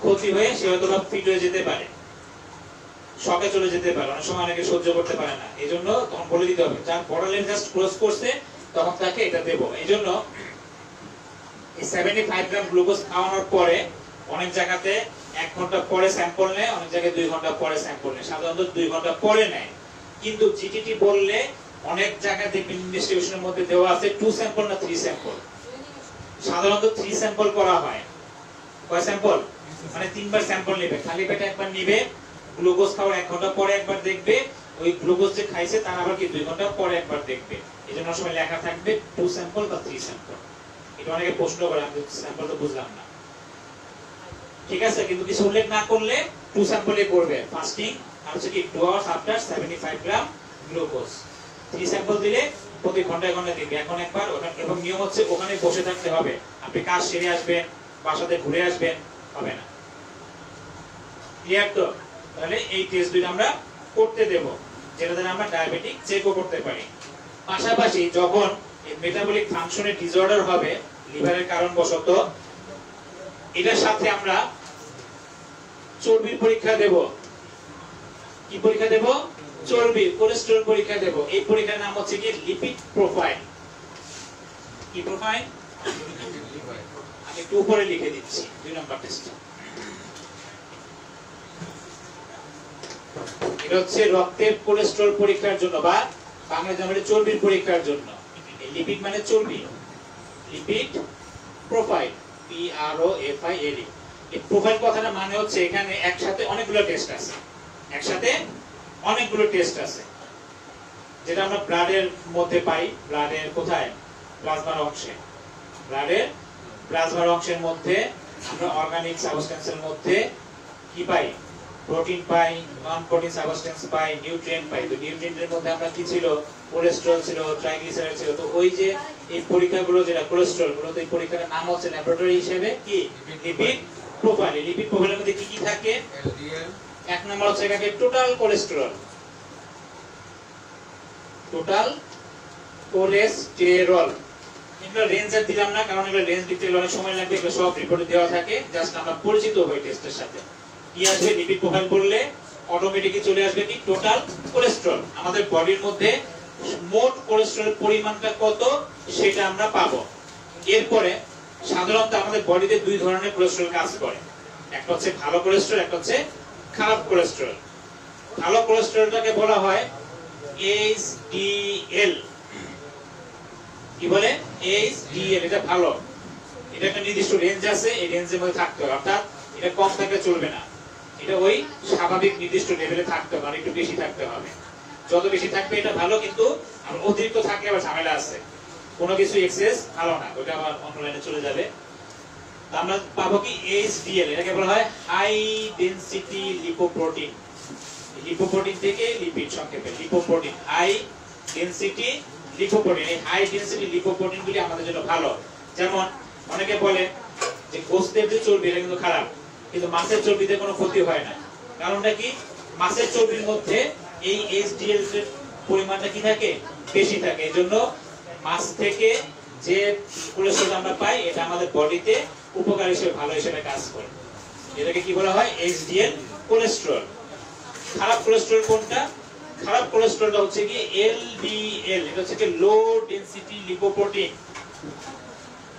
ক্ষতি হয়ে সে হয়তো ফিট হয়ে যেতে পারে, শকে চলে যেতে পারে। অনেক সময় অনেকে সহ্য করতে পারে না, এই জন্য তখন বলে দিতে হবে। যার বর্ডার লাইন জাস্ট ক্রস করছে তখন তাকে এটা দেবো। এই জন্য এই 75 গ্রাম গ্লুকোজ খাওয়ানোর পরে অনেক জায়গাতে 1 ঘন্টা পরে স্যাম্পল নেয়, অনেক জায়গায় 2 ঘন্টা পরে স্যাম্পল নেয়। সাধারণত 2 ঘন্টা পরে নেয়, কিন্তু জিটিটি বললে অনেক জায়গায় দেখবেন ইনভেস্টিগেশনের মধ্যে দেওয়া আছে 2 স্যাম্পল না 3 স্যাম্পল। সাধারণত 3 স্যাম্পল করা হয়। কয় স্যাম্পল? মানে 3 বার স্যাম্পল নেবে, খালি পেটে একবার নেবে, গ্লুকোজ খাওয়ার 1 ঘন্টা পরে একবার দেখবে, ওই গ্লুকোজ যে খাইছে তার আবার কি 2 ঘন্টা পরে একবার দেখবে। এজন্য সময় লেখা থাকবে 2 স্যাম্পল বা 3 স্যাম্পল। এটা অনেকে প্রশ্ন করে, আমি স্যাম্পল তো বুঝলাম না, ঠিক আছে, কিন্তু কিছু উল্লেখ না করলে 2 স্যাম্পলই করবে ফাস্টিং আর হচ্ছে কি 2 আওয়ার্স আফটার 75 গ্রাম গ্লুকোজ। 3 স্যাম্পল দিলে প্রতি ঘন্টায় ঘন্টায় দিবে, এখন একবার। এবং নিয়ম হচ্ছে ওখানে বসে থাকতে হবে, আপনি কাজ সেরে আসবেন, বাসাতে ঘুরে আসবেন, হবে না। ক্লিয়ার তো? তাহলে এই টেস্ট দুটো আমরা করতে দেব, যেটা দ্বারা আমরা ডায়াবেটিক চেকও করতে পারি। পাশাপাশি যখন এই মেটাবলিক ফাংশনের ডিসঅর্ডার হবে লিভারের কারণবশত, এটার সাথে আমরা চর্বির পরীক্ষা দেব। কি পরীক্ষা দেব? চর্বি, কোলেস্টেরল পরীক্ষা দেব। এই পরীক্ষার নাম হচ্ছে কি লিপিড প্রোফাইল। কি প্রোফাইল? আমি একটু উপরে লিখে দিচ্ছি 2 নম্বর টেস্ট। এটা হচ্ছে রক্তের কোলেস্টেরল পরীক্ষার জন্য, বা বাংলাতে আমরা চর্বির পরীক্ষার জন্য। এই লিপিড মানে চর্বি, লিপিড প্রোফাইল, PROFIL। এই প্রোফাইল কথাটা মানে হচ্ছে এখানে একসাথে অনেকগুলো টেস্ট আছে, একসাথে অনেকগুলো টেস্ট আছে, যেটা আমরা ব্লাডের মধ্যে পাই। ব্লাডের কোথায়? প্লাজমার অংশে। ব্লাডের প্লাজমার অংশের মধ্যে আমরা অর্গানিক সাবস্টেন্সের মধ্যে কি পাই? প্রোটিন পাই, নন প্রোটিন সাবস্টেন্স পাই, নিউট্রিয়েন্ট পাই। তো নিউট্রিয়েন্টের মধ্যে আমরা কি ছিল? কোলেস্টেরল ছিল, ট্রাইগ্লিসারাইড ছিল। তো ওই যে এই পরীক্ষাগুলো যেটা কোলেস্টেরল গুলো, তো এই পরীক্ষার নাম হচ্ছে ল্যাবরেটরি হিসেবে কি লিপিড প্রোফাইল। লিপিড প্রোফাইলের মধ্যে কি কি থাকে? এলডিএল, এক নম্বর হচ্ছে এটাকে টোটাল কোলেস্টেরল, টোটাল কোলেস্টেরল। এগুলো রেঞ্জ আর দিলাম না, কারণ এগুলো রেঞ্জ দিতে অনেক সময় লাগবে, এগুলো সব রিপোর্টে দেওয়া থাকে। জাস্ট আমরা পরিচিত হই টেস্টের সাথে। কি আসবে? লিপিড প্রোফাইল বললে অটোমেটিক্যালি চলে আসবে কি টোটাল কোলেস্টেরল। আমাদের বডির মধ্যে মোট কোলেস্টেরলের পরিমাণটা কত সেটা আমরা পাবো। এরপরে সাধারণত আমাদের বডিতে 2 ধরনের কোলেস্টেরল কাজ করে, একটা হচ্ছে ভালো কোলেস্টেরল, একটা হচ্ছে খারাপ কোলেস্টেরল। ভালো কোলেস্টেরলটাকে বলা হয় HDL। কি বলে? HDL। এটা ভালো, এটা একটা নির্দিষ্ট রেঞ্জ আছে, এই রেঞ্জের মধ্যে থাকতে হবে, অর্থাৎ এটা কম থাকলে চলবে না, এটা ওই স্বাভাবিক নির্দিষ্ট লেভেলে থাকতে হবে, আর একটু বেশি থাকতে হবে। যত বেশি থাকবে এটা ভালো, কিন্তু আর অতিরিক্ত থাকলে আবার ঝামেলা আছে। কোনো কিছু এক্সেস ভালো না, ওটা আবার অনলাইনে চলে যাবে। আমরা পাবো কি HDL, এটাকে বলা হয় হাই ডেনসিটি লিপোপ্রোটিন। লিপোপ্রোটিন থেকে লিপিড, সংক্ষেপে লিপোপ্রোটিন, হাই ডেনসিটি লিপোপ্রোটিন। এই হাই ডেনসিটি লিপোপ্রোটিন গুলি আমাদের জন্য ভালো। যেমন অনেকে বলে যে গোশতের যে চর্বি এটা কিন্তু খারাপ, কিন্তু মাছের চর্বিতে কোনো ক্ষতি হয় না। কারণটা কি? মাছের চর্বির মধ্যে এই HDL এর পরিমাণটা কি থাকে? বেশি থাকে। এজন্য মাছ থেকে যে কোলেস্টেরল আমরা পাই এটা আমাদের বডিতে উপকার হিসেবে, ভালো হিসেবে কাজ করে। এটাকে কি বলা হয়? HDL cholesterol. খারাপ কোলেস্টেরল কোনটা? খারাপ কোলেস্টেরলটা হচ্ছে কি LDL। এটা হচ্ছে কি লো ডেনসিটি লিপোপ্রোটিন,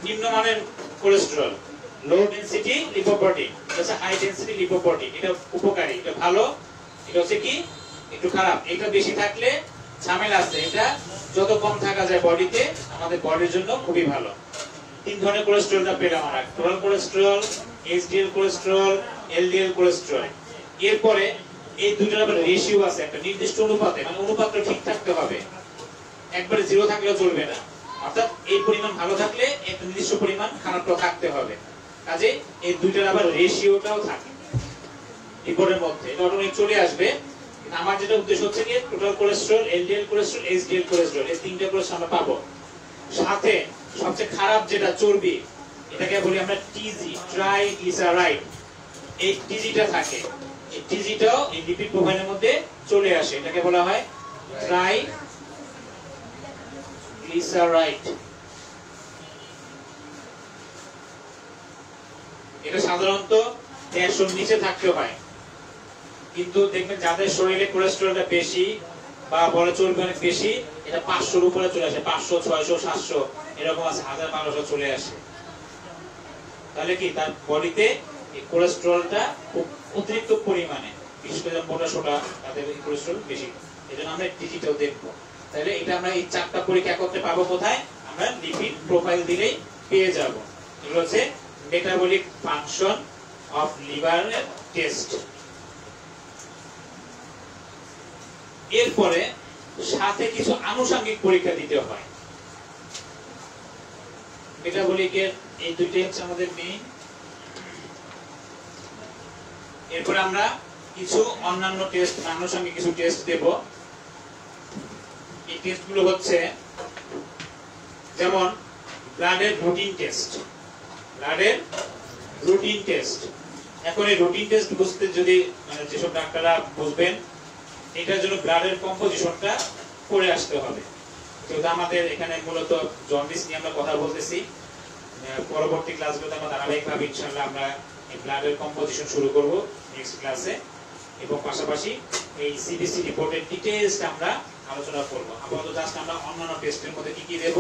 নিম্নমানের কোলেস্টেরল। লো ডেনসিটি লিপোপ্রোটিন, এটা হচ্ছে হাই ডেনসিটি লিপোপ্রোটিন। এটা উপকারী, এটা ভালো। এটা হচ্ছে কি একটু খারাপ। এটা বেশি থাকলে ঝামেলা আছে, এটা যত কম থাকা যায় বডিতে আমাদের বডির জন্য খুবই ভালো। 3 ধরনের কোলেস্টেরলটা পেলাম আমরা, total cholesterol, HDL cholesterol, LDL cholesterol. এরপরে এই দুটোর আবার রেশিও আছে, একটা নির্দিষ্ট অনুপাতে, মানে অনুপাতটা ঠিক থাকতে হবে, একবারে 0 থাকলেও চলবে না। অর্থাৎ এই পরিমাণ ভালো থাকলে একটা নির্দিষ্ট পরিমাণ খারাপটা থাকতে হবে। কাজে এই দুইটার আবার রেশিওটাও থাকে রিপোর্টের মধ্যে, এটা অটোমেটিক চলে আসবে। আমার যেটা উদ্দেশ্য হচ্ছে কি total cholesterol, LDL cholesterol, HDL cholesterol, এই 3টা কোলেস্টেরল আমরা পাবো। সাথে সবচেয়ে খারাপ যেটা চর্বি, এটাকে বলি আমরা TG, ট্রাইগ্লিসারাইড। এই টিজিটা থাকে, এই টিজিটাও এই লিপিড প্রোফাইলের মধ্যে চলে আসে। এটাকে বলা হয় ট্রাইগ্লিসারাইড। এটা সাধারণত 150 নিচে থাকতে হয়, কিন্তু দেখবেন যাদের শরীরে কোলেস্টেরলটা বেশি বা বলে চর্বি অনেক বেশি, এটা 500-র উপরে চলে আসে, 500, 600, 700 এরকম আছে, 1000-1200 চলে আসে। তাহলে কি তার বডিতে এই কোলেস্টেরলটা খুব অতিরিক্ত পরিমাণে, বিশেষ করে মোটা সোটা তাদের কোলেস্টেরল বেশি। এজন্য আমরা ডিজিটাল দেখবো। তাহলে এটা আমরা এই 4টা পরীক্ষা করতে পাবো কোথায়? আমরা লিপিড প্রোফাইল দিলেই পেয়ে যাব। এগুলো হচ্ছে metabolic function of liver test. এরপরে সাথে কিছু আনুষঙ্গিক পরীক্ষা দিতে হয়। মেটাবলিকের এই দুইটাই হচ্ছে আমাদের মেইন। এরপরে আমরা কিছু অন্যান্য টেস্ট, আনুষঙ্গিক কিছু টেস্ট দেব। এই টেস্টগুলো হচ্ছে যেমন ব্লাডের রুটিন টেস্ট। ব্লাডের রুটিন টেস্ট, এখন এই রুটিন টেস্ট বুঝতে যদি মানে যেসব ডাক্তাররা বুঝবেন, এটার জন্য ব্লাডের কম্পোজিশনটা করে আসতে হবে। যেহেতু আমাদের এখানে মূলত জন্ডিস নিয়ে আমরা কথা বলতেছি, পরবর্তী ক্লাসগুলোতে আমরা ধারাবাহিকভাবে ইনশাআল্লাহ আমরা এই ব্লাডের কম্পোজিশন শুরু করব নেক্সট ক্লাসে, এবং পাশাপাশি এই সিবিসি রিপোর্টের ডিটেইলস আমরা আলোচনা করব। আপাতত জাস্ট আমরা অন্যান্য টেস্টের মধ্যে কি কি দেব?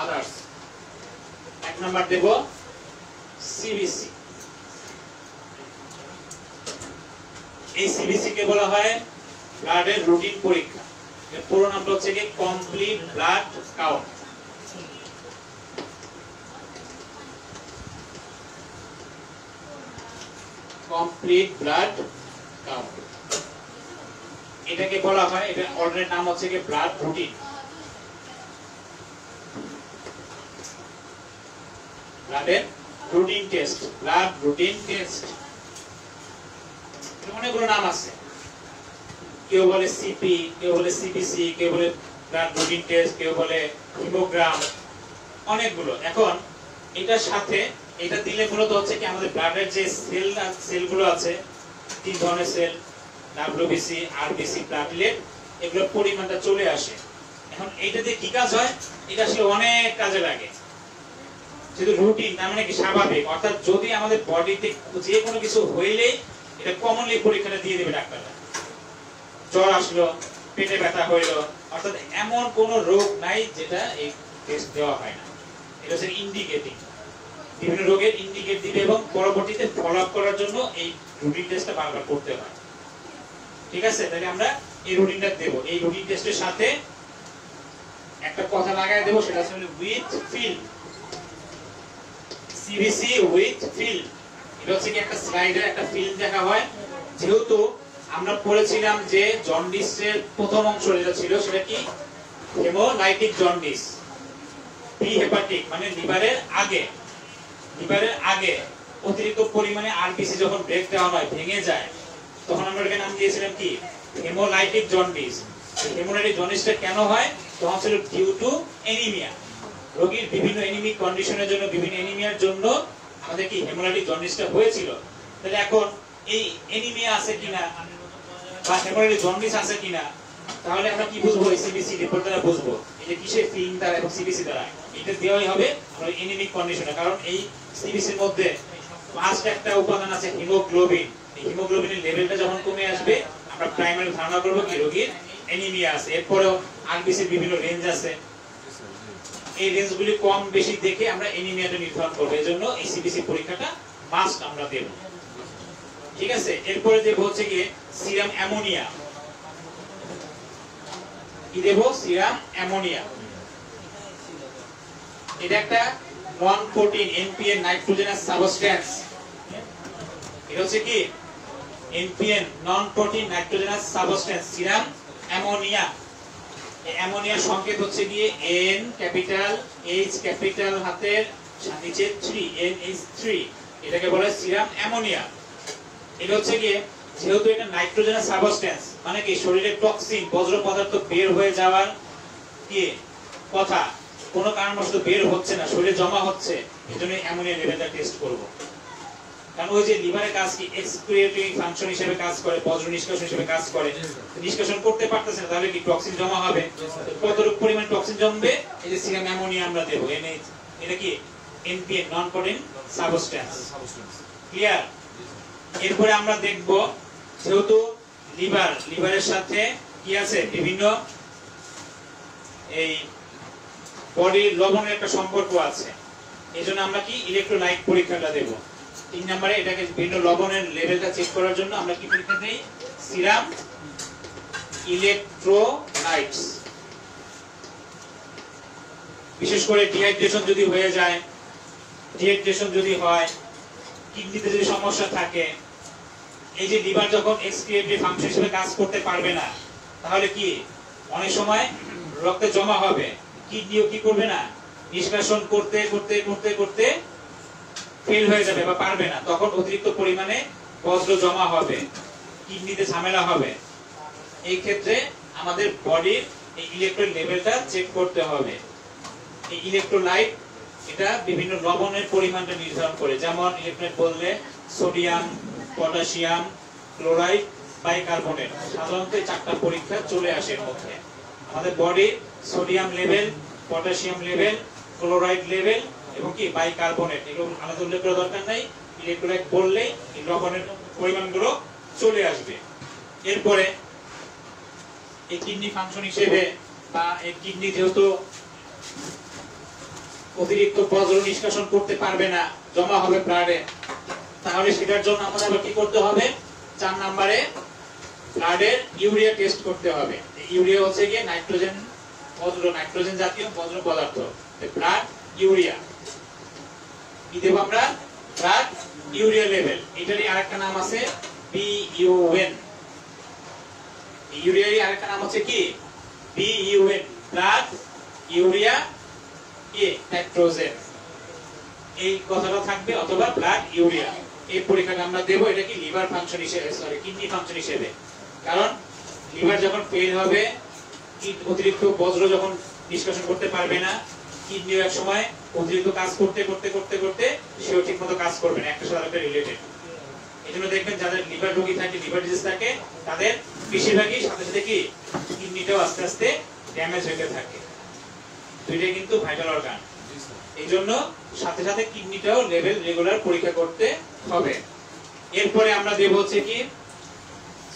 আদার্স। 1 নাম্বার দেব সিবিসি। এই সিবিসি কে বলা হয় ব্লাডের রুটিন পরীক্ষা। এর পুরো নামটা হচ্ছে কি complete blood count. Complete blood count এটাকে বলা হয়, এটা অর্ডারের নাম হচ্ছে কি ব্লাড রুটিন। ব্লাডের routine test, blood routine test, অনেকগুলো নাম আছে। কেউ বলে সিপি, কেউ বলে সিবিসি, কেউ বলে ব্লাড রুটিন টেস্ট, কেউ বলে হিমোগ্রাম, অনেকগুলো। এখন এটার সাথে এটা দিলে মূলত হচ্ছে কি আমাদের ব্লাডের যে সেলগুলো আছে, 3 ধরনের সেল, ডাব্লিউবিসি, আরবিসি, প্লাটলেট, এগুলোর পরিমাণটা চলে আসে। এখন এইটা দিয়ে কি কাজ হয়? এটা আসলে অনেক কাজে লাগে। যেহেতু রুটিন, তার মানে কি স্বাভাবিক, অর্থাৎ যদি আমাদের বডিতে যে কোনো কিছু হইলেই এটা কমনলি পরীক্ষাটা দিয়ে দেবে ডাক্তাররা। জ্বর আসলো, পেটে ব্যথা হইলো, অর্থাৎ এমন কোন রোগ নাই যেটা এই টেস্ট দেওয়া হয় না। এটা হচ্ছে ইন্ডিকেটিং, বিভিন্ন রোগের ইন্ডিকেট দিবে এবং পরবর্তীতে ফলো আপ করার জন্য এই রুটিন টেস্টটা বারবার করতে হয়। ঠিক আছে, তাহলে আমরা এই রুটিনটা দেব। এই রুটিন টেস্টের সাথে একটা কথা লাগায় দেব, সেটা হচ্ছে with field. CBC with field, এটা হচ্ছে কি একটা স্লাইডে একটা ফিল্ম দেখা হয়। যেহেতু আমরা পড়েছিলাম যে জন্ডিসের প্রথম অংশ যেটা ছিল সেটা কি হেমোলাইটিক জন্ডিস, প্রি হেপাটিক মানে লিভারের আগে। লিভারের আগে অতিরিক্ত পরিমাণে আরবিসি যখন ব্রেক ডাউন হয়, ভেঙে যায়, তখন আমরা এটাকে নাম দিয়েছিলাম কি হেমোলাইটিক জন্ডিস। হেমোলাইটিক জন্ডিসটা কেন হয়? তখন ছিল ডিউ টু অ্যানিমিয়া। রোগীর বিভিন্ন অ্যানিমিক কন্ডিশনের জন্য, বিভিন্ন অ্যানিমিয়ার জন্য আমাদের কি হেমোলাইটিক জন্ডিসটা হয়েছিল। তাহলে এখন এই অ্যানিমিয়া আছে কিনা বা হেমোলাইটিক জন্ডিস আছে কিনা, তাহলে আমরা কি বুঝবো? এই সিবিসি রিপোর্ট দ্বারা বুঝবো। এটা কিসের ফিল্ম দ্বারা এবং সিবিসি দ্বারা এটা দেওয়াই হবে আমরা অ্যানিমিক কন্ডিশনে। কারণ এই সিবিসির মধ্যে ফার্স্ট একটা উপাদান আছে হিমোগ্লোবিন। এই হিমোগ্লোবিনের লেভেলটা যখন কমে আসবে, আমরা প্রাইমারি ধারণা করব কি রোগীর অ্যানিমিয়া আছে। এরপরেও আরবিসির বিভিন্ন রেঞ্জ আছে, এই রেঞ্জগুলি কম বেশি দেখে আমরা অ্যানিমিয়াটা নির্ধারণ করব। এজন্য এই সিবিসি পরীক্ষাটা মাস্ট আমরা দেব। ঠিক আছে, এরপরে দেব হচ্ছে কি সিরাম অ্যামোনিয়া। কি দেব? Serum ammonia. এটা একটা non protein NPN nitrogenous substance. এটা হচ্ছে কি NPN non protein nitrogenous substance, serum ammonia. অ্যামোনিয়ার সংকেত হচ্ছে গিয়ে এন ক্যাপিটাল, এইচ ক্যাপিটাল হাতের নিচে 3, NH3। এটাকে বলে সিরাম অ্যামোনিয়া। এটা হচ্ছে গিয়ে যেহেতু এটা নাইট্রোজেনাস সাবস্টেন্স, মানে কি শরীরে টক্সিন, বজ্র পদার্থ বের হয়ে যাওয়ার কি কথা, কোনো কারণবশত বের হচ্ছে না, শরীরে জমা হচ্ছে, এজন্য অ্যামোনিয়া লেভেলটা টেস্ট করব। কারণ ওই যে লিভারের কাজ কি এক্সক্রিয়েটরি ফাংশন হিসেবে কাজ করে, বজ্র নিষ্কাশন হিসেবে কাজ করে, নিষ্কাশন করতে পারতেছে না, তাহলে কি টক্সিন জমা হবে। কতটুকু পরিমাণ টক্সিন জমবে, এই যে সিরাম অ্যামোনিয়া আমরা দেব, এটা কি NPN, non protein substance. Clear? এরপরে আমরা দেখব যেহেতু লিভারের সাথে কি আছে, বিভিন্ন এই বডির লবণের একটা সম্পর্ক আছে, এজন্য আমরা কি ইলেকট্রোলাইট পরীক্ষাটা দেব। 3 নম্বরে এটাকে বিভিন্ন লবণের লেভেলটা চেক করার জন্য আমরা কি পরীক্ষা দেই, সিরাম ইলেকট্রোলাইটস। বিশেষ করে ডিহাইড্রেশন যদি হয়ে যায়, ডিহাইড্রেশন যদি হয়, কিডনিতে যদি সমস্যা থাকে, এই যে লিভার যখন এক্সক্রিয়েটরি ফাংশন হিসেবে কাজ করতে পারবে না, তাহলে কি অনেক সময় রক্তে জমা হবে, কিডনিও কি করবে না, নিষ্কাশন করতে করতে করতে করতে ফেল হয়ে যাবে বা পারবে না, তখন অতিরিক্ত পরিমাণে বজ্র জমা হবে, কিডনিতে ঝামেলা হবে। এই ক্ষেত্রে আমাদের বডির এই ইলেকট্রোলাইট লেভেলটা চেক করতে হবে। এই ইলেকট্রোলাইট এটা বিভিন্ন লবণের পরিমাণটা নির্ধারণ করে, যেমন ইলেকট্রোলাইট বললে সোডিয়াম, পটাশিয়াম, ক্লোরাইড, বাইকার্বনেট। সাধারণত এই 4টা পরীক্ষা চলে আসে এর মধ্যে। আমাদের বডির sodium level, potassium level, chloride level এবং কি বাইকার্বনেট, এগুলো আলাদা উল্লেখ করার দরকার নাই, ইলেকট্রোলাইট বললেই এই লবণের পরিমাণগুলো চলে আসবে। এরপরে এই কিডনি ফাংশন হিসেবে বা এই কিডনি যেহেতু অতিরিক্ত বজ্র নিষ্কাশন করতে পারবে না, জমা হবে ব্লাডে, তাহলে সেটার জন্য আমাদের কি করতে হবে, 4 নম্বরে ব্লাডের ইউরিয়া টেস্ট করতে হবে। ইউরিয়া হচ্ছে গিয়ে নাইট্রোজেন, নাইট্রোজেন জাতীয় বজ্র পদার্থ, ব্লাড ইউরিয়া। কি দেব আমরা, ব্লাড ইউরিয়া লেভেল। এটারই আরেকটা নাম আছে বিইউএন। ইউরিয়ারই আরেকটা নাম হচ্ছে কি, বিইউএন, ব্লাড ইউরিয়া নাইট্রোজেন, এই কথাটা থাকবে, অথবা ব্লাড ইউরিয়া। এই পরীক্ষাটা আমরা দেব, এটা কি লিভার ফাংশন হিসেবে, কিডনি ফাংশন হিসেবে। কারণ লিভার যখন ফেল হবে, অতিরিক্ত বজ্র যখন নিষ্কাশন করতে পারবে না, কিডনিও এক সময় অতিরিক্ত কাজ করতে করতে করতে করতে সেও ঠিকমতো কাজ করবে না, একটা সাথে একটা রিলেটেড। এজন্য দেখবেন যাদের লিভার রোগী থাকে, লিভার ডিজিজ থাকে, তাদের বেশিরভাগই সাথে সাথে কি কিডনিটাও আস্তে আস্তে ড্যামেজ হতে থাকে। দুইটাই কিন্তু ভাইটাল অর্গান, এই জন্য সাথে সাথে কিডনিটাও লেভেল রেগুলার পরীক্ষা করতে হবে। এরপরে আমরা দেব হচ্ছে কি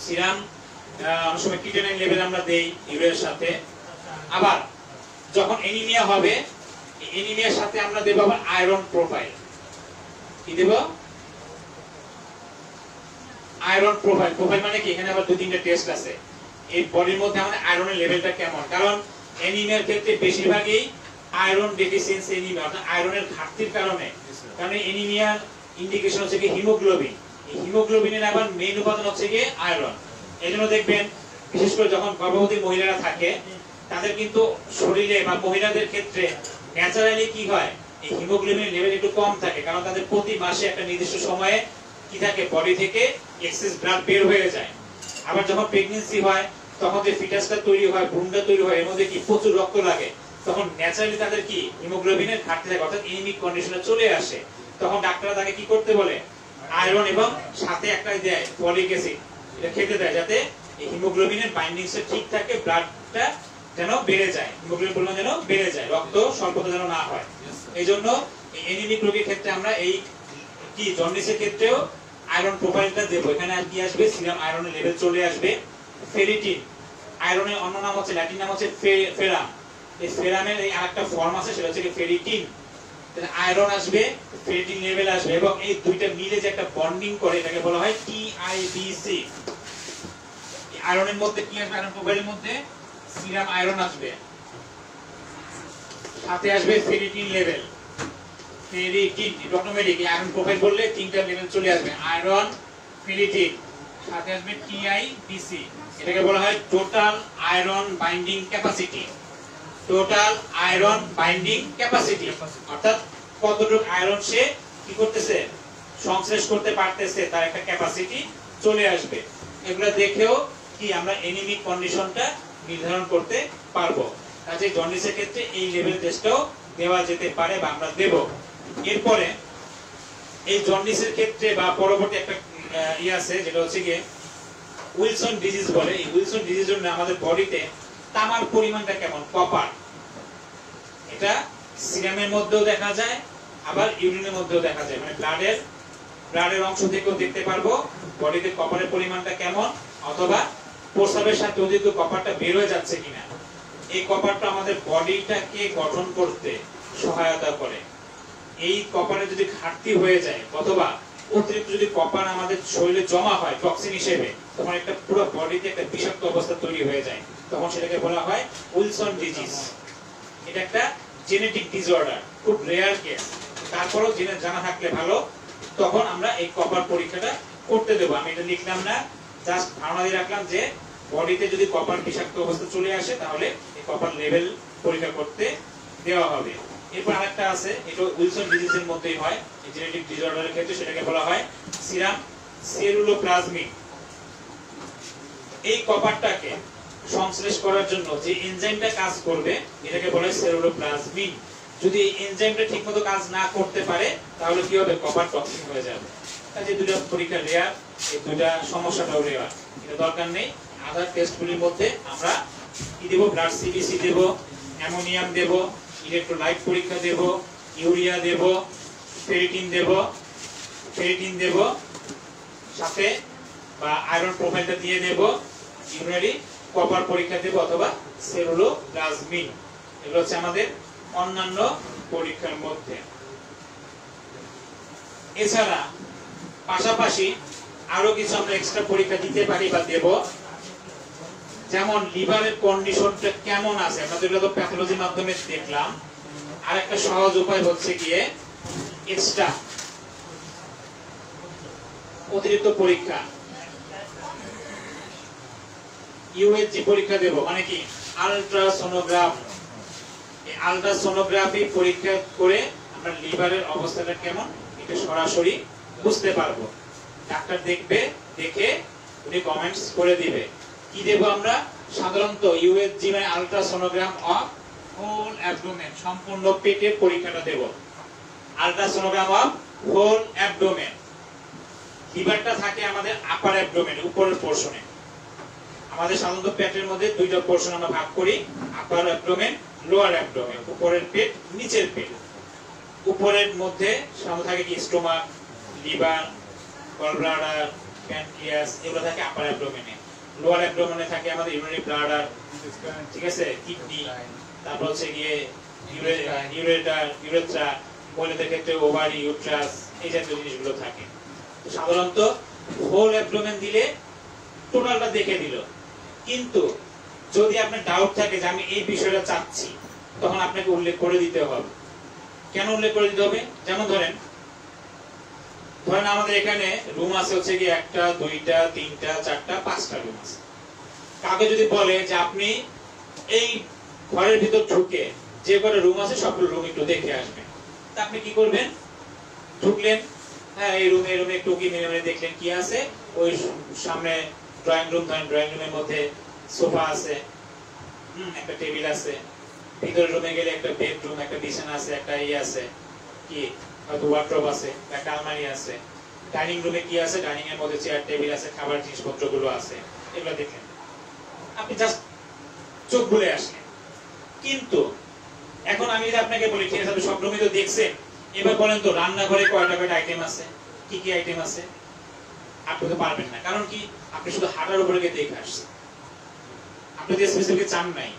সিরাম, অনেক সময় ক্রিয়েটিনিন লেভেল আমরা দেই ইউরিয়ার সাথে। আবার যখন এনিমিয়া হবে, এনিমিয়ার সাথে আমরা দেব আবার আয়রন প্রোফাইল। কি দেব, আয়রন প্রোফাইল। প্রোফাইল মানে কি, এখানে আবার 2-3টা টেস্ট আছে, এই বডির মধ্যে আমাদের আয়রনের লেভেলটা কেমন। কারণ এনিমিয়ার ক্ষেত্রে বেশিরভাগই আয়রন ডেফিসিয়েন্সি এনিমিয়া, অর্থাৎ আয়রনের ঘাটতির কারণে। কারণ এনিমিয়ার ইন্ডিকেশন হচ্ছে কি হিমোগ্লোবিন, এই হিমোগ্লোবিনের আবার মেইন উপাদান হচ্ছে কি আয়রন। এজন্য দেখবেন বিশেষ করে যখন গর্ভবতী মহিলারা থাকে, তাদের কিন্তু শরীরে বা মহিলাদের ক্ষেত্রে ন্যাচারালি কি হয়, এই হিমোগ্লোবিনের লেভেল একটু কম থাকে, কারণ তাদের প্রতি মাসে একটা নির্দিষ্ট সময়ে কি থাকে, বডি থেকে এক্সেস ব্লাড বের হয়ে যায়। আবার যখন প্রেগন্যান্সি হয়, তখন যে ফিটাসটা তৈরি হয়, ভ্রূণটা তৈরি হয়, এর মধ্যে কি প্রচুর রক্ত লাগে, তখন ন্যাচারালি তাদের কি হিমোগ্লোবিনের ঘাটতি থাকে, অর্থাৎ এনিমিক কন্ডিশনে চলে আসে। তখন ডাক্তাররা তাকে কি করতে বলে, আয়রন এবং সাথে একটা দেয় ফলিক অ্যাসিড, এটা খেতে দেয়, যাতে এই হিমোগ্লোবিনের বাইন্ডিংসটা ঠিক থাকে, ব্লাডটা যেন বেড়ে যায়, হিমোগ্লোবিন পরিমাণ যেন বেড়ে যায়, রক্ত স্বল্পতা যেন না হয়। এই জন্য এই এনিমিক রোগীর ক্ষেত্রে আমরা এই কি জন্ডিসের ক্ষেত্রেও আয়রন প্রোফাইলটা দেব। এখানে আর কি আসবে, সিরাম আয়রনের লেভেল চলে আসবে। ফেরিটিন, আয়রনের অন্য নাম হচ্ছে, ল্যাটিন নাম হচ্ছে ফেরাম। এই ফেরামের এই আরেকটা ফর্ম আছে, সেটা হচ্ছে ফেরিটিন। আয়রন আসবে, ফেরিটিন লেভেল আসবে, এবং এই দুইটা মিলে যে একটা বন্ডিং করে, এটাকে বলা হয় টিআইবিসি। আয়রনের মধ্যে কি আসবে, আয়রন প্রোফাইলের মধ্যে সিরাম আয়রন আসবে, সাথে আসবে ferritin level. Ferritin automatic iron profile বললে 3টা লেভেল চলে আসবে, আয়রন, ফেরিটিন, সাথে আসবে টিআইবিসি। এটাকে বলা হয় total iron binding capacity. Total iron binding capacity, অর্থাৎ কতটুকু আয়রন সে কি করতেছে, সংশ্লেষ করতে পারতেছে, তার একটা ক্যাপাসিটি চলে আসবে। এগুলো দেখেও কি আমরা এনিমিক কন্ডিশনটা নির্ধারণ করতে পারবো। কাজে জন্ডিসের ক্ষেত্রে এই লেভেল টেস্টটাও দেওয়া যেতে পারে বা আমরা দেব। এরপরে এই জন্ডিসের ক্ষেত্রে বা পরবর্তী একটা আছে যেটা হচ্ছে গিয়ে উইলসন ডিজিজ বলে। এই উইলসন ডিজিজের জন্য আমাদের বডিতে তামার পরিমাণটা কেমন, কপার, এটা সিরামের মধ্যেও দেখা যায়, আবার ইউরিনের মধ্যেও দেখা যায়, মানে ব্লাডের অংশ থেকেও দেখতে পারবো বডিতে কপারের পরিমাণটা কেমন, অথবা প্রস্রাবের সাথে অতিরিক্ত কপারটা বের হয়ে যাচ্ছে কিনা। এই কপারটা আমাদের বডিটাকে গঠন করতে সহায়তা করে। এই কপারে যদি ঘাটতি হয়ে যায় অথবা অতিরিক্ত যদি কপার আমাদের শরীরে জমা হয় টক্সিন হিসেবে, তখন একটা পুরো বডিতে একটা বিষাক্ত অবস্থা তৈরি হয়ে যায়, তখন সেটাকে বলা হয় উইলসন ডিজিজ। এটা একটা জেনেটিক ডিসঅর্ডার, খুব রেয়ার কেস, তারপরেও জেনে জানা থাকলে ভালো। তখন আমরা এই কপার পরীক্ষাটা করতে দেবো। আমি এটা লিখলাম না, জাস্ট ধারণা দিয়ে রাখলাম যে বডিতে যদি কপার বিষাক্ত অবস্থা চলে আসে তাহলে এই কপার লেভেল পরীক্ষা করতে দেওয়া হবে। এরপর আরেকটা আছে, এটা উইলসন ডিজিজের মধ্যেই হয়, এই জেনেটিক ডিসঅর্ডারের ক্ষেত্রে সেটাকে বলা হয় সিরাম সেলুলোপ্লাজমিক। এই কপারটাকে সংশ্লেষ করার জন্য যে এনজাইমটা কাজ করবে এটাকে বলা হয় সেলুলোপ্লাজমিন। যদি এই এনজাইমটা ঠিকমতো কাজ না করতে পারে তাহলে কি হবে, কপার টক্সিন হয়ে যাবে। কাজে দুটো পরীক্ষা রেয়ার, এই দুটো সমস্যাটাও রেয়ার, এটা দরকার নেই। আদার টেস্টগুলির মধ্যে আমরা কি দেব, ব্লাড সিবিসি দেব, অ্যামোনিয়াম দেব, ইলেকট্রোলাইট পরীক্ষা দেব, ইউরিয়া দেব, ফেরিটিন দেব সাথে, বা আয়রন প্রোফাইলটা দিয়ে দেব, ইউরিনারি কপার পরীক্ষা দেব, অথবা সেলুলোপ্লাজমিন। এগুলো হচ্ছে আমাদের অন্যান্য পরীক্ষার মধ্যে। এছাড়া পাশাপাশি আরো কিছু আমরা এক্সট্রা পরীক্ষা দিতে পারি বা দেব, যেমন লিভারের কন্ডিশনটা কেমন আছে, আপনাদের তো প্যাথোলজির মাধ্যমে দেখলাম। আর একটা সহজ উপায় হচ্ছে গিয়ে এক্সট্রা অতিরিক্ত পরীক্ষা, ইউএসজি পরীক্ষা দেব, মানে কি আলট্রাসোনোগ্রাফ। এই আলট্রাসোনোগ্রাফি পরীক্ষা করে আমরা লিভারের অবস্থাটা কেমন এটা সরাসরি বুঝতে পারবো। ডাক্তার দেখবে, দেখে উনি কমেন্টস করে দিবে। কি দেব আমরা, সাধারণত ইউএসজি মানে আলট্রাসোনোগ্রাম অফ হোল অ্যাবডোমেন, সম্পূর্ণ পেটের পরীক্ষাটা দেব। Ultrasonogram of whole abdomen. লিভারটা থাকে আমাদের আপার অ্যাবডোমেন, উপরের পোরশনে। আমাদের সাধারণত পেটের মধ্যে দুইটা পোরশন আমরা ভাগ করি, আপার অ্যাবডোমেন, লোয়ার অ্যাবডোমেন। উপরের পেট, নিচের পেট। উপরের মধ্যে সাধারণত থাকে কি স্টোমাক, লিভার, গলব্লাডার, প্যানক্রিয়াস, এগুলো থাকে আপার অ্যাবডোমেনে। লোয়ার অ্যাবডোমেনে থাকে আমাদের ইউরিনারি ব্লাডার, ঠিক আছে, কিডনি, তারপর হচ্ছে গিয়ে ইউরেথ্রা, মহিলাদের ক্ষেত্রে ওভারি, ইউট্রাস, এই জাতীয় জিনিসগুলো থাকে। সাধারণত হোল অ্যাবডোমেন দিলে টোটালটা দেখে দিল। কিন্তু যদি আপনার ডাউট থাকে যে আমি এই বিষয়টা চাচ্ছি, তখন আপনাকে উল্লেখ করে দিতে হবে। কেন উল্লেখ করে দিতে হবে, যেমন ধরেন আমাদের এখানে রুম আছে হচ্ছে কি 1টা 2টা 3টা 4টা 5টা রুম আছে। কাকে যদি বলে যে আপনি এই ঘরের ভিতর ঢুকে যে কটা রুম আছে সবগুলো রুম একটু দেখে আসবেন, তা আপনি কি করবেন, ঢুকলেন, হ্যাঁ এই রুমে একটু কি মেরে দেখলেন কি আছে। ওই সামনে ড্রয়িং রুম, ধরেন ড্রয়িং রুমের মধ্যে সোফা আছে, একটা টেবিল আছে। ভিতরের রুমে গেলে একটা বেডরুম, একটা বিছানা আছে, একটা আছে কি হয়তো ওয়ার্ডরোব আছে, একটা আলমারি আছে। ডাইনিং রুমে কি আছে, ডাইনিং এর মধ্যে চেয়ার টেবিল আছে, খাবার জিনিসপত্রগুলো আছে, এগুলো দেখলেন। আপনি জাস্ট চোখ বুলে আসলেন। কিন্তু এখন আমি যদি আপনাকে বলি ঠিক আছে আপনি সব রুমে তো দেখছেন, এবার বলেন তো রান্নাঘরে কয়টা আইটেম আছে, কি কি আইটেম আছে, আপনি তো পারবেন না। কারণ কি, আপনি শুধু হাঁটার উপরে গিয়ে দেখে আসছেন, আপনি যে স্পেসিফিক চান নাই।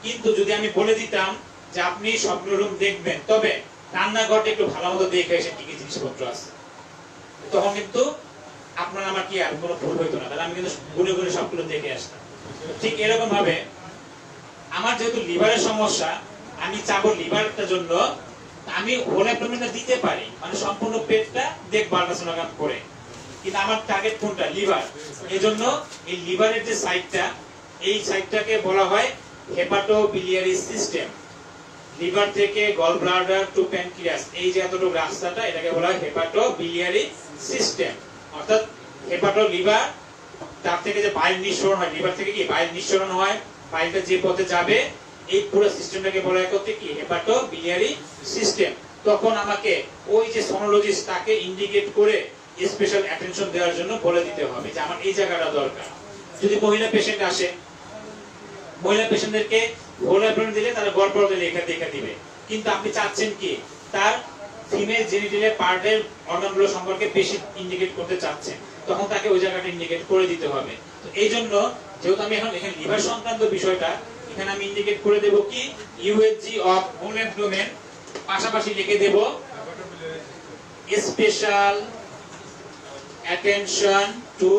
কিন্তু যদি আমি বলে দিতাম যে আপনি সবগুলো রুম দেখবেন, তবে রান্নাঘরটা একটু ভালো মতো দেখে এসে কি কি জিনিসপত্র আছে, তখন কিন্তু আপনার আমার কি আর কোনো ভুল হইতো না। তাহলে আমি কিন্তু ঘুরে ঘুরে সবগুলো দেখে আসতাম। ঠিক এরকম ভাবে আমার যেহেতু লিভারের সমস্যা, আমি চাবো লিভারটার জন্য আমি হোল অ্যাবডোমেনটা দিতে পারি, মানে সম্পূর্ণ পেটটা দেখব আল্ট্রাসোনোগ্রাম করে। কিন্তু আমার টার্গেট কোনটা, লিভার। এজন্য এই লিভারের যে সাইডটা, এই সাইডটাকে বলা হয় হেপাটোবিলিয়ারি সিস্টেম। লিভার থেকে গল ব্লাডার টু প্যানক্রিয়াস, এই যে এতটুকু রাস্তাটা, এটাকে বলা হয় হেপাটোবিলিয়ারি সিস্টেম। অর্থাৎ হেপাটো লিভার, তার থেকে যে বাইল নিঃসরণ হয়, লিভার থেকে কি বাইল নিঃসরণ হয়, বাইলটা যে পথে যাবে, এই পুরো সিস্টেমটাকে বলা হয় কি হেপাটোবিলিয়ারি সিস্টেম। তখন আমাকে ওই যে সোনোলজিস্ট তাকে ইন্ডিকেট করে স্পেশাল অ্যাটেনশন দেওয়ার জন্য বলে দিতে হবে যে আমার এই জায়গাটা দরকার। যদি মহিলা পেশেন্ট আসে, মহিলা পেশেন্টদেরকে হোল অ্যাবডোমেন দিলে তারা গড়পড়তে লেখা দিবে, কিন্তু আপনি চাচ্ছেন কি তার ফিমেল জেনিটালিয়াল পার্টের অর্গানগুলো সম্পর্কে বেশি ইন্ডিকেট করতে চাচ্ছেন, তখন তাকে ওই জায়গাটা ইন্ডিকেট করে দিতে হবে। তো এই জন্য যেহেতু আমি এখন এখানে লিভার সংক্রান্ত বিষয়টা এখানে আমি ইন্ডিকেট করে দেব কি ইউএসজি অফ হোল অ্যাবডোমেন, পাশাপাশি লিখে দেব স্পেশাল অ্যাটেনশন টু,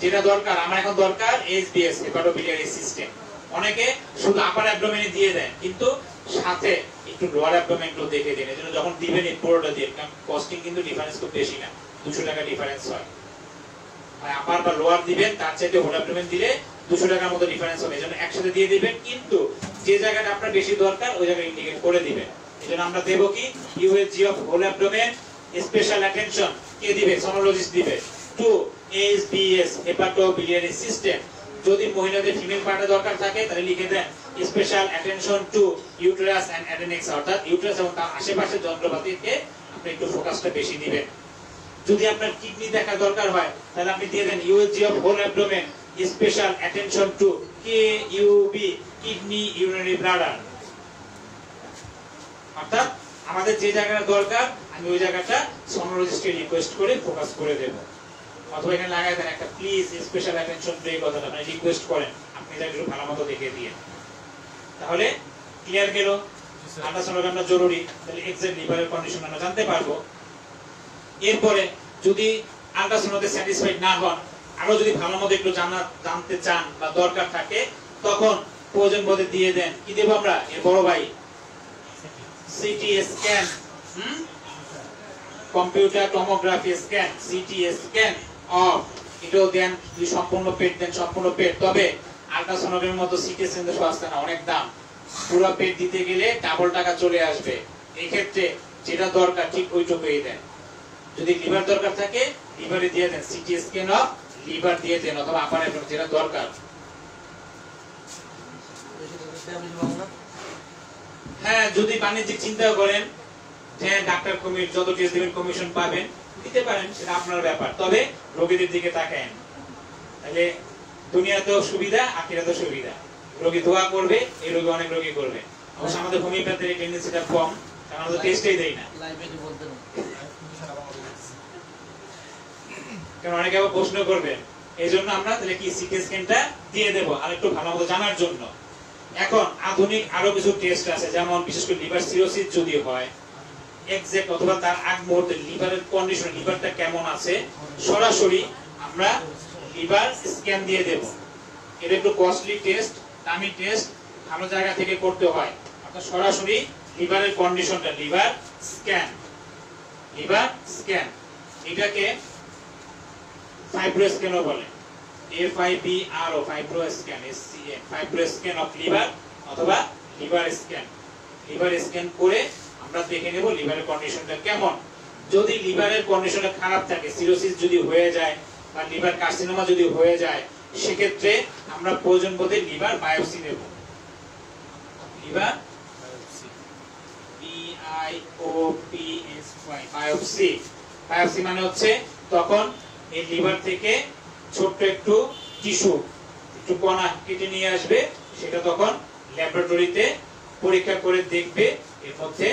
যেটা দরকার আমার এখন দরকার এসবিএস হেপাটোবিলিয়ারি সিস্টেম। অনেকে শুধু আপার অ্যাবডোমেনে দিয়ে দেন, কিন্তু সাথে একটু লোয়ার অ্যাবডোমেনগুলো দেখে দিন। এজন্য যখন দিবেন এই পুরোটা দিন, কারণ কস্টিং কিন্তু ডিফারেন্স খুব বেশি না, 200 টাকা ডিফারেন্স হয়। আপার বা লোয়ার দিবেন তার চাইতে হোল অ্যাবডোমেন দিলে 200 টাকার মতো ডিফারেন্স হবে। এজন্য একসাথে দিয়ে দিবেন, কিন্তু যে জায়গাটা আপনার বেশি দরকার ওই জায়গায় ইন্ডিকেট করে দিবেন। এজন্য আমরা দেব কি USG of whole abdomen, special attention কে দিবে? সোনোলজিস্ট দিবে। টু এসবিএস হেপাটোবিলিয়ারি সিস্টেম, যদি মহিলাদের ফিমেল পার্টে দরকার থাকে তাহলে লিখে দেন special attention to uterus and adnexa, অর্থাৎ ইউটেরাস এবং তার আশেপাশের যন্ত্রপাতিকে আপনি একটু ফোকাসটা বেশি দিবেন। যদি আপনার কিডনি দেখা দরকার হয় তাহলে আপনি দিয়ে দেন USG of whole abdomen, special attention to KUB, kidney urinary bladder. অর্থাৎ আমাদের যে জায়গাটা দরকার আমি ওই জায়গাটা সোনোলজিস্টকে রিকোয়েস্ট করে ফোকাস করে দেব। অথবা এখানে লাগাই দেন একটা প্লিজ স্পেশাল অ্যাটেনশন টু, এই কথাটা আপনি রিকোয়েস্ট করেন, আপনি এটা একটু ভালো মতো দেখে দিয়ে। তাহলে ক্লিয়ার গেল আল্ট্রাসোনোগ্রামটা জরুরি, তাহলে এক্সাক্ট লিভারের কন্ডিশন আমরা জানতে পারবো। এরপরে যদি আল্ট্রাসোনোতে স্যাটিসফাইড না হন, আরো যদি ভালো মতো একটু জানতে চান বা দরকার থাকে, তখন প্রয়োজন বোধে দিয়ে দেন কি দেব আমরা এর বড় ভাই CT scan, computer tomography scan, CT scan of, এটাও দেন। যদি সম্পূর্ণ পেট দেন সম্পূর্ণ পেট, তবে আল্ট্রাসোনোগ্রামের মতো সিটি স্ক্যান তো সস্তা না, অনেক দাম। পুরো পেট দিতে গেলে ডাবল টাকা চলে আসবে। এই ক্ষেত্রে যেটা দরকার ঠিক ওইটুকুই দেন। যদি লিভার দরকার থাকে লিভারে দিয়ে দেন, সিটি স্ক্যান অফ লিভার দিয়ে দেন, অথবা আপার অ্যাবডোমেন যেটা দরকার। হ্যাঁ, যদি বাণিজ্যিক চিন্তা করেন যে ডাক্তার কমিশন যত টেস্ট দিবেন কমিশন পাবেন, দিতে পারেন, সেটা আপনার ব্যাপার। তবে রোগীদের দিকে তাকায়েন, তাহলে দুনিয়াতেও সুবিধা আখিরাতেও সুবিধা। রোগী দোয়া করবে, এই রোগী অনেক রোগী করবে। অবশ্য আমাদের হোমিওপ্যাথির এই টেন্ডেন্সিটা কম, কারণ আমরা টেস্টই দেই না। কারণ অনেকে আবার প্রশ্ন করবেন, এই জন্য আমরা তাহলে কি সিটি স্ক্যানটা দিয়ে দেবো আর একটু ভালো মতো জানার জন্য। এখন আধুনিক আরো কিছু টেস্ট আছে, যেমন বিশেষ করে লিভার সিরোসিস যদি হয় এক্সাক্ট, অথবা তার আগ মুহূর্তে লিভারের কন্ডিশন, লিভারটা কেমন আছে, সরাসরি আমরা লিভার স্ক্যান দিয়ে দেব। এটা একটু কস্টলি টেস্ট, দামি টেস্ট, ভালো জায়গা থেকে করতে হয়। অর্থাৎ সরাসরি লিভারের কন্ডিশনটা লিভার স্ক্যান, লিভার স্ক্যান, এটাকে ফাইব্রো স্ক্যানও বলে, FIBRO, fibro scan, SCN, fibro scan of liver অথবা লিভার স্ক্যান। লিভার স্ক্যান করে আমরা দেখে নেব লিভারের কন্ডিশনটা কেমন। যদি লিভারের কন্ডিশনটা খারাপ থাকে, সিরোসিস যদি হয়ে যায় বা লিভার কার্সিনোমা যদি হয়ে যায়, সেক্ষেত্রে আমরা প্রয়োজন বোধে লিভার বায়োপসি নেব। Liver BIOPSY, biopsy. বায়োপসি মানে হচ্ছে তখন এই লিভার থেকে ছোট্ট একটু টিস্যু, একটু কণা কেটে নিয়ে আসবে, সেটা তখন ল্যাবরেটরিতে পরীক্ষা করে দেখবে এর মধ্যে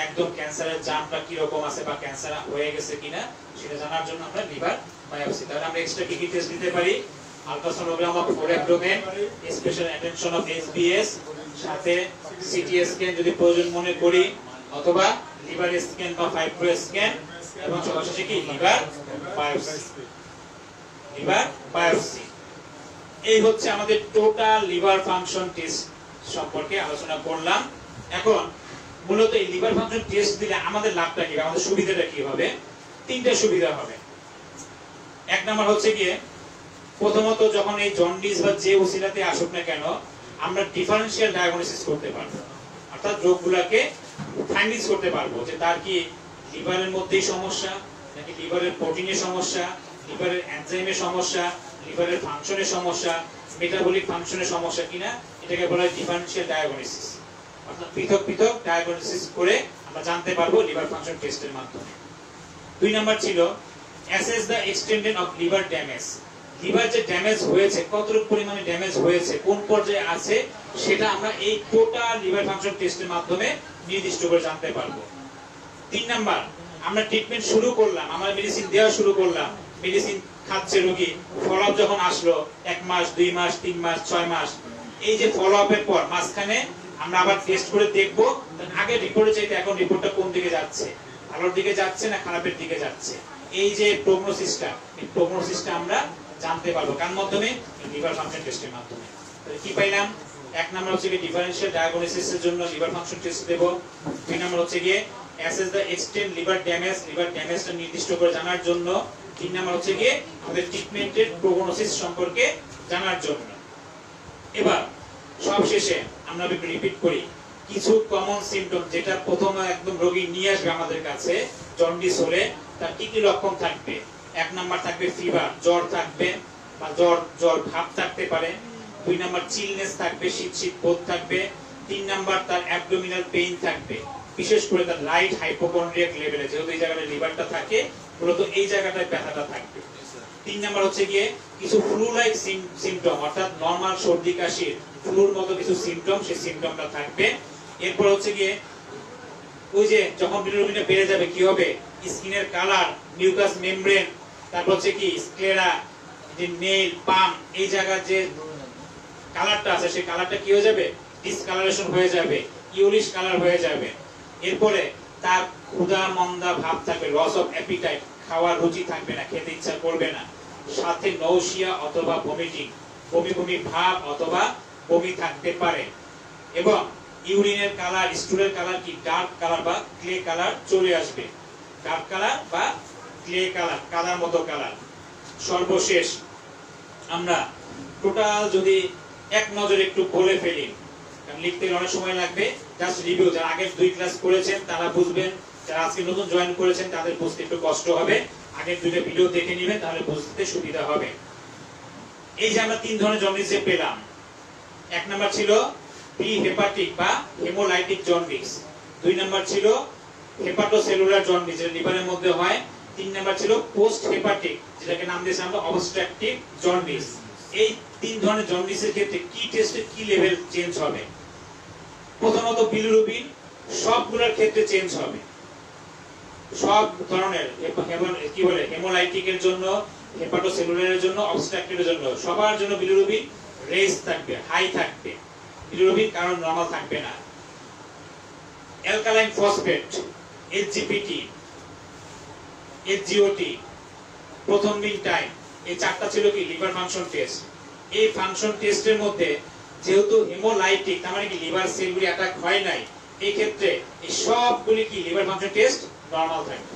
একদম ক্যান্সারের জার্মটা কি রকম আছে বা ক্যান্সার হয়ে গেছে কিনা, সেটা জানার জন্য আমরা লিভার বায়োপসি। তাহলে আমরা এক্সট্রা কি টেস্ট দিতে পারি? Ultrasonogram of whole abdomen, special attention of SBS, সাথে সিটি স্ক্যান যদি প্রয়োজন মনে করি, অথবা লিভার স্ক্যান বা ফাইব্রো স্ক্যান, এবং সর্বশেষে কি লিভার বায়োপসি। লিভার বায়োপসি, এই হচ্ছে আমাদের টোটাল লিভার ফাংশন টেস্ট সম্পর্কে আলোচনা করলাম। এখন মূলত এই লিভার ফাংশন টেস্ট দিলে আমাদের লাভটা কি, আমাদের সুবিধাটা কি হবে? তিনটা সুবিধা হবে। এক নাম্বার হচ্ছে গিয়ে, প্রথমত যখন এই জন্ডিস বা যে ওসিলাতে আসুক না কেন, আমরা ডিফারেনশিয়াল ডায়াগনোসিস করতে পারবো, অর্থাৎ রোগগুলোকে ফাইন্ডিংস করতে পারবো যে তার কি লিভারের মধ্যেই সমস্যা, নাকি লিভারের প্রোটিনের সমস্যা, লিভারের এনজাইমের সমস্যা, লিভারের ফাংশনের সমস্যা, মেটাবলিক ফাংশনের সমস্যা কিনা। এটাকে বলা হয় ডিফারেনশিয়াল ডায়াগনোসিস। অর্থাৎ পৃথক পৃথক ডায়াগনোসিস করে আমরা জানতে পারবো লিভার ফাংশন টেস্টের মাধ্যমে। 2 নাম্বার ছিল assess the extent of liver damage. Liver যে ড্যামেজ হয়েছে, কতটুকু পরিমাণে ড্যামেজ হয়েছে, কোন পর্যায়ে আছে, সেটা আমরা এই টোটাল লিভার ফাংশন টেস্টের মাধ্যমে নির্দিষ্ট করে জানতে পারবো। 3 নাম্বার, আমরা ট্রিটমেন্ট শুরু করলাম, আমরা মেডিসিন দেওয়া শুরু করলাম, মেডিসিন খাচ্ছে রোগী, ফলো আপ যখন আসলো 1 মাস 2 মাস 3 মাস 6 মাস, এই যে ফলো আপের পর মাঝখানে আমরা আবার টেস্ট করে দেখবো আগে রিপোর্টে চাইতে এখন রিপোর্টটা কোন দিকে যাচ্ছে, ভালোর দিকে যাচ্ছে না খারাপের দিকে যাচ্ছে। এই যে প্রগনোসিসটা, এই প্রগনোসিসটা আমরা জানতে পারবো কার মাধ্যমে? লিভার ফাংশন টেস্টের মাধ্যমে। তাহলে কি পাইলাম? 1 নাম্বার হচ্ছে ডিফারেনশিয়াল ডায়াগনোসিসের জন্য লিভার ফাংশন টেস্ট দেব। 2 নাম্বার হচ্ছে গিয়ে assess the extent liver damage, liver ড্যামেজটা নির্দিষ্ট করে জানার জন্য। 3 নাম্বার হচ্ছে গিয়ে আমাদের ট্রিটমেন্টের প্রগনোসিস সম্পর্কে জানার জন্য। এবার সবশেষে আমরা একটু রিপিট করি কিছু কমন সিম্পটম, যেটা প্রথমে একদম রোগী নিয়ে আসবে আমাদের কাছে জন্ডিস হলে তার কি কি লক্ষণ থাকবে। 1 নাম্বার থাকবে ফিভার, জ্বর থাকবে বা জ্বর ভাব থাকতে পারে। 2 নাম্বার চিলনেস থাকবে, শীত শীত বোধ থাকবে। 3 নাম্বার তার অ্যাবডোমিনাল পেইন থাকবে, বিশেষ করে তার রাইট হাইপোকন্ড্রিয়াক লেভেলে, যেহেতু এই জায়গাটায় লিভারটা থাকে মূলত এই জায়গাটায় ব্যথাটা থাকবে। 3 নাম্বার হচ্ছে গিয়ে কিছু ফ্লু লাইক সিম্পটম, অর্থাৎ নরমাল সর্দি কাশির ফ্লুর মতো কিছু সিম্পটম, সেই সিম্পটমটা থাকবে। এরপর হচ্ছে গিয়ে ওই যে যখন বিলিরুবিনটা বেড়ে যাবে কি হবে, স্কিনের কালার, মিউকাস মেমব্রেন, তারপর হচ্ছে কি স্ক্লেরা, যে নেইল, পাম, এই জায়গার যে কালারটা আছে সেই কালারটা কি হয়ে যাবে, ডিসকালারেশন হয়ে যাবে, ইউলিশ কালার হয়ে যাবে। এরপরে তার ক্ষুধা মন্দা ভাব থাকবে, লস অফ অ্যাপিটাইট, খাওয়ার রুচি থাকবে না, খেতে ইচ্ছা করবে না, সাথে নৌশিয়া অথবা ভমিটিং, বমি বমি ভাব অথবা বমি থাকতে পারে। এবং ইউরিনের কালার, স্টুলের কালার কি ডার্ক কালার বা ক্লে কালার চলে আসবে, ডার্ক কালার বা ক্লে কালার, কাদার মতো কালার। সর্বশেষ আমরা টোটাল যদি এক নজরে একটু বলে ফেলি, কারণ লিখতে অনেক সময় লাগবে, জাস্ট রিভিউ, যারা আগের 2 ক্লাস করেছেন তারা বুঝবেন, যারা আজকে নতুন জয়েন করেছেন তাদের বুঝতে একটু কষ্ট হবে, আগের 2টা ভিডিও দেখে নেবেন তাহলে বুঝতে সুবিধা হবে। এই যে আমরা 3 ধরনের জন্ডিস পেলাম। 1 নাম্বার ছিল প্রি হেপাটিক বা হেমোলাইটিক জন্ডিস, 2 নাম্বার ছিল হেপাটোসেলুলার জন্ডিস, যেটা লিভারের মধ্যে হয়, 3 নাম্বার ছিল পোস্ট হেপাটিক, যেটাকে নাম দিয়েছি আমরা অবস্ট্রাকটিভ জন্ডিস। এই 3 ধরনের জন্ডিসের ক্ষেত্রে কি টেস্টে কি লেভেল চেঞ্জ হবে? প্রথমত বিলিরুবিন সবগুলোর ক্ষেত্রে চেঞ্জ হবে, সব ধরনের কি বলে হেমোলাইটিকের জন্য, হেপাটোসেলুলারের জন্য, অবস্ট্রাকটিভের জন্য, সবার জন্য বিলিরুবিন রেজ থাকবে, হাই থাকবে, বিলিরুবিন কারণ নরমাল থাকবে না। অ্যালকালাইন ফসফেট, এসজিপিটি, এসজিওটি, প্রথম দিন টাইম, এই 4টা ছিল কি লিভার ফাংশন টেস্ট। এই ফাংশন টেস্টের মধ্যে যেহেতু হেমোলাইটিক, তার মানে কি লিভার সেলগুলি অ্যাটাক হয় নাই, এই ক্ষেত্রে এই সবগুলি কি লিভার ফাংশন টেস্ট নরমাল থাকবে।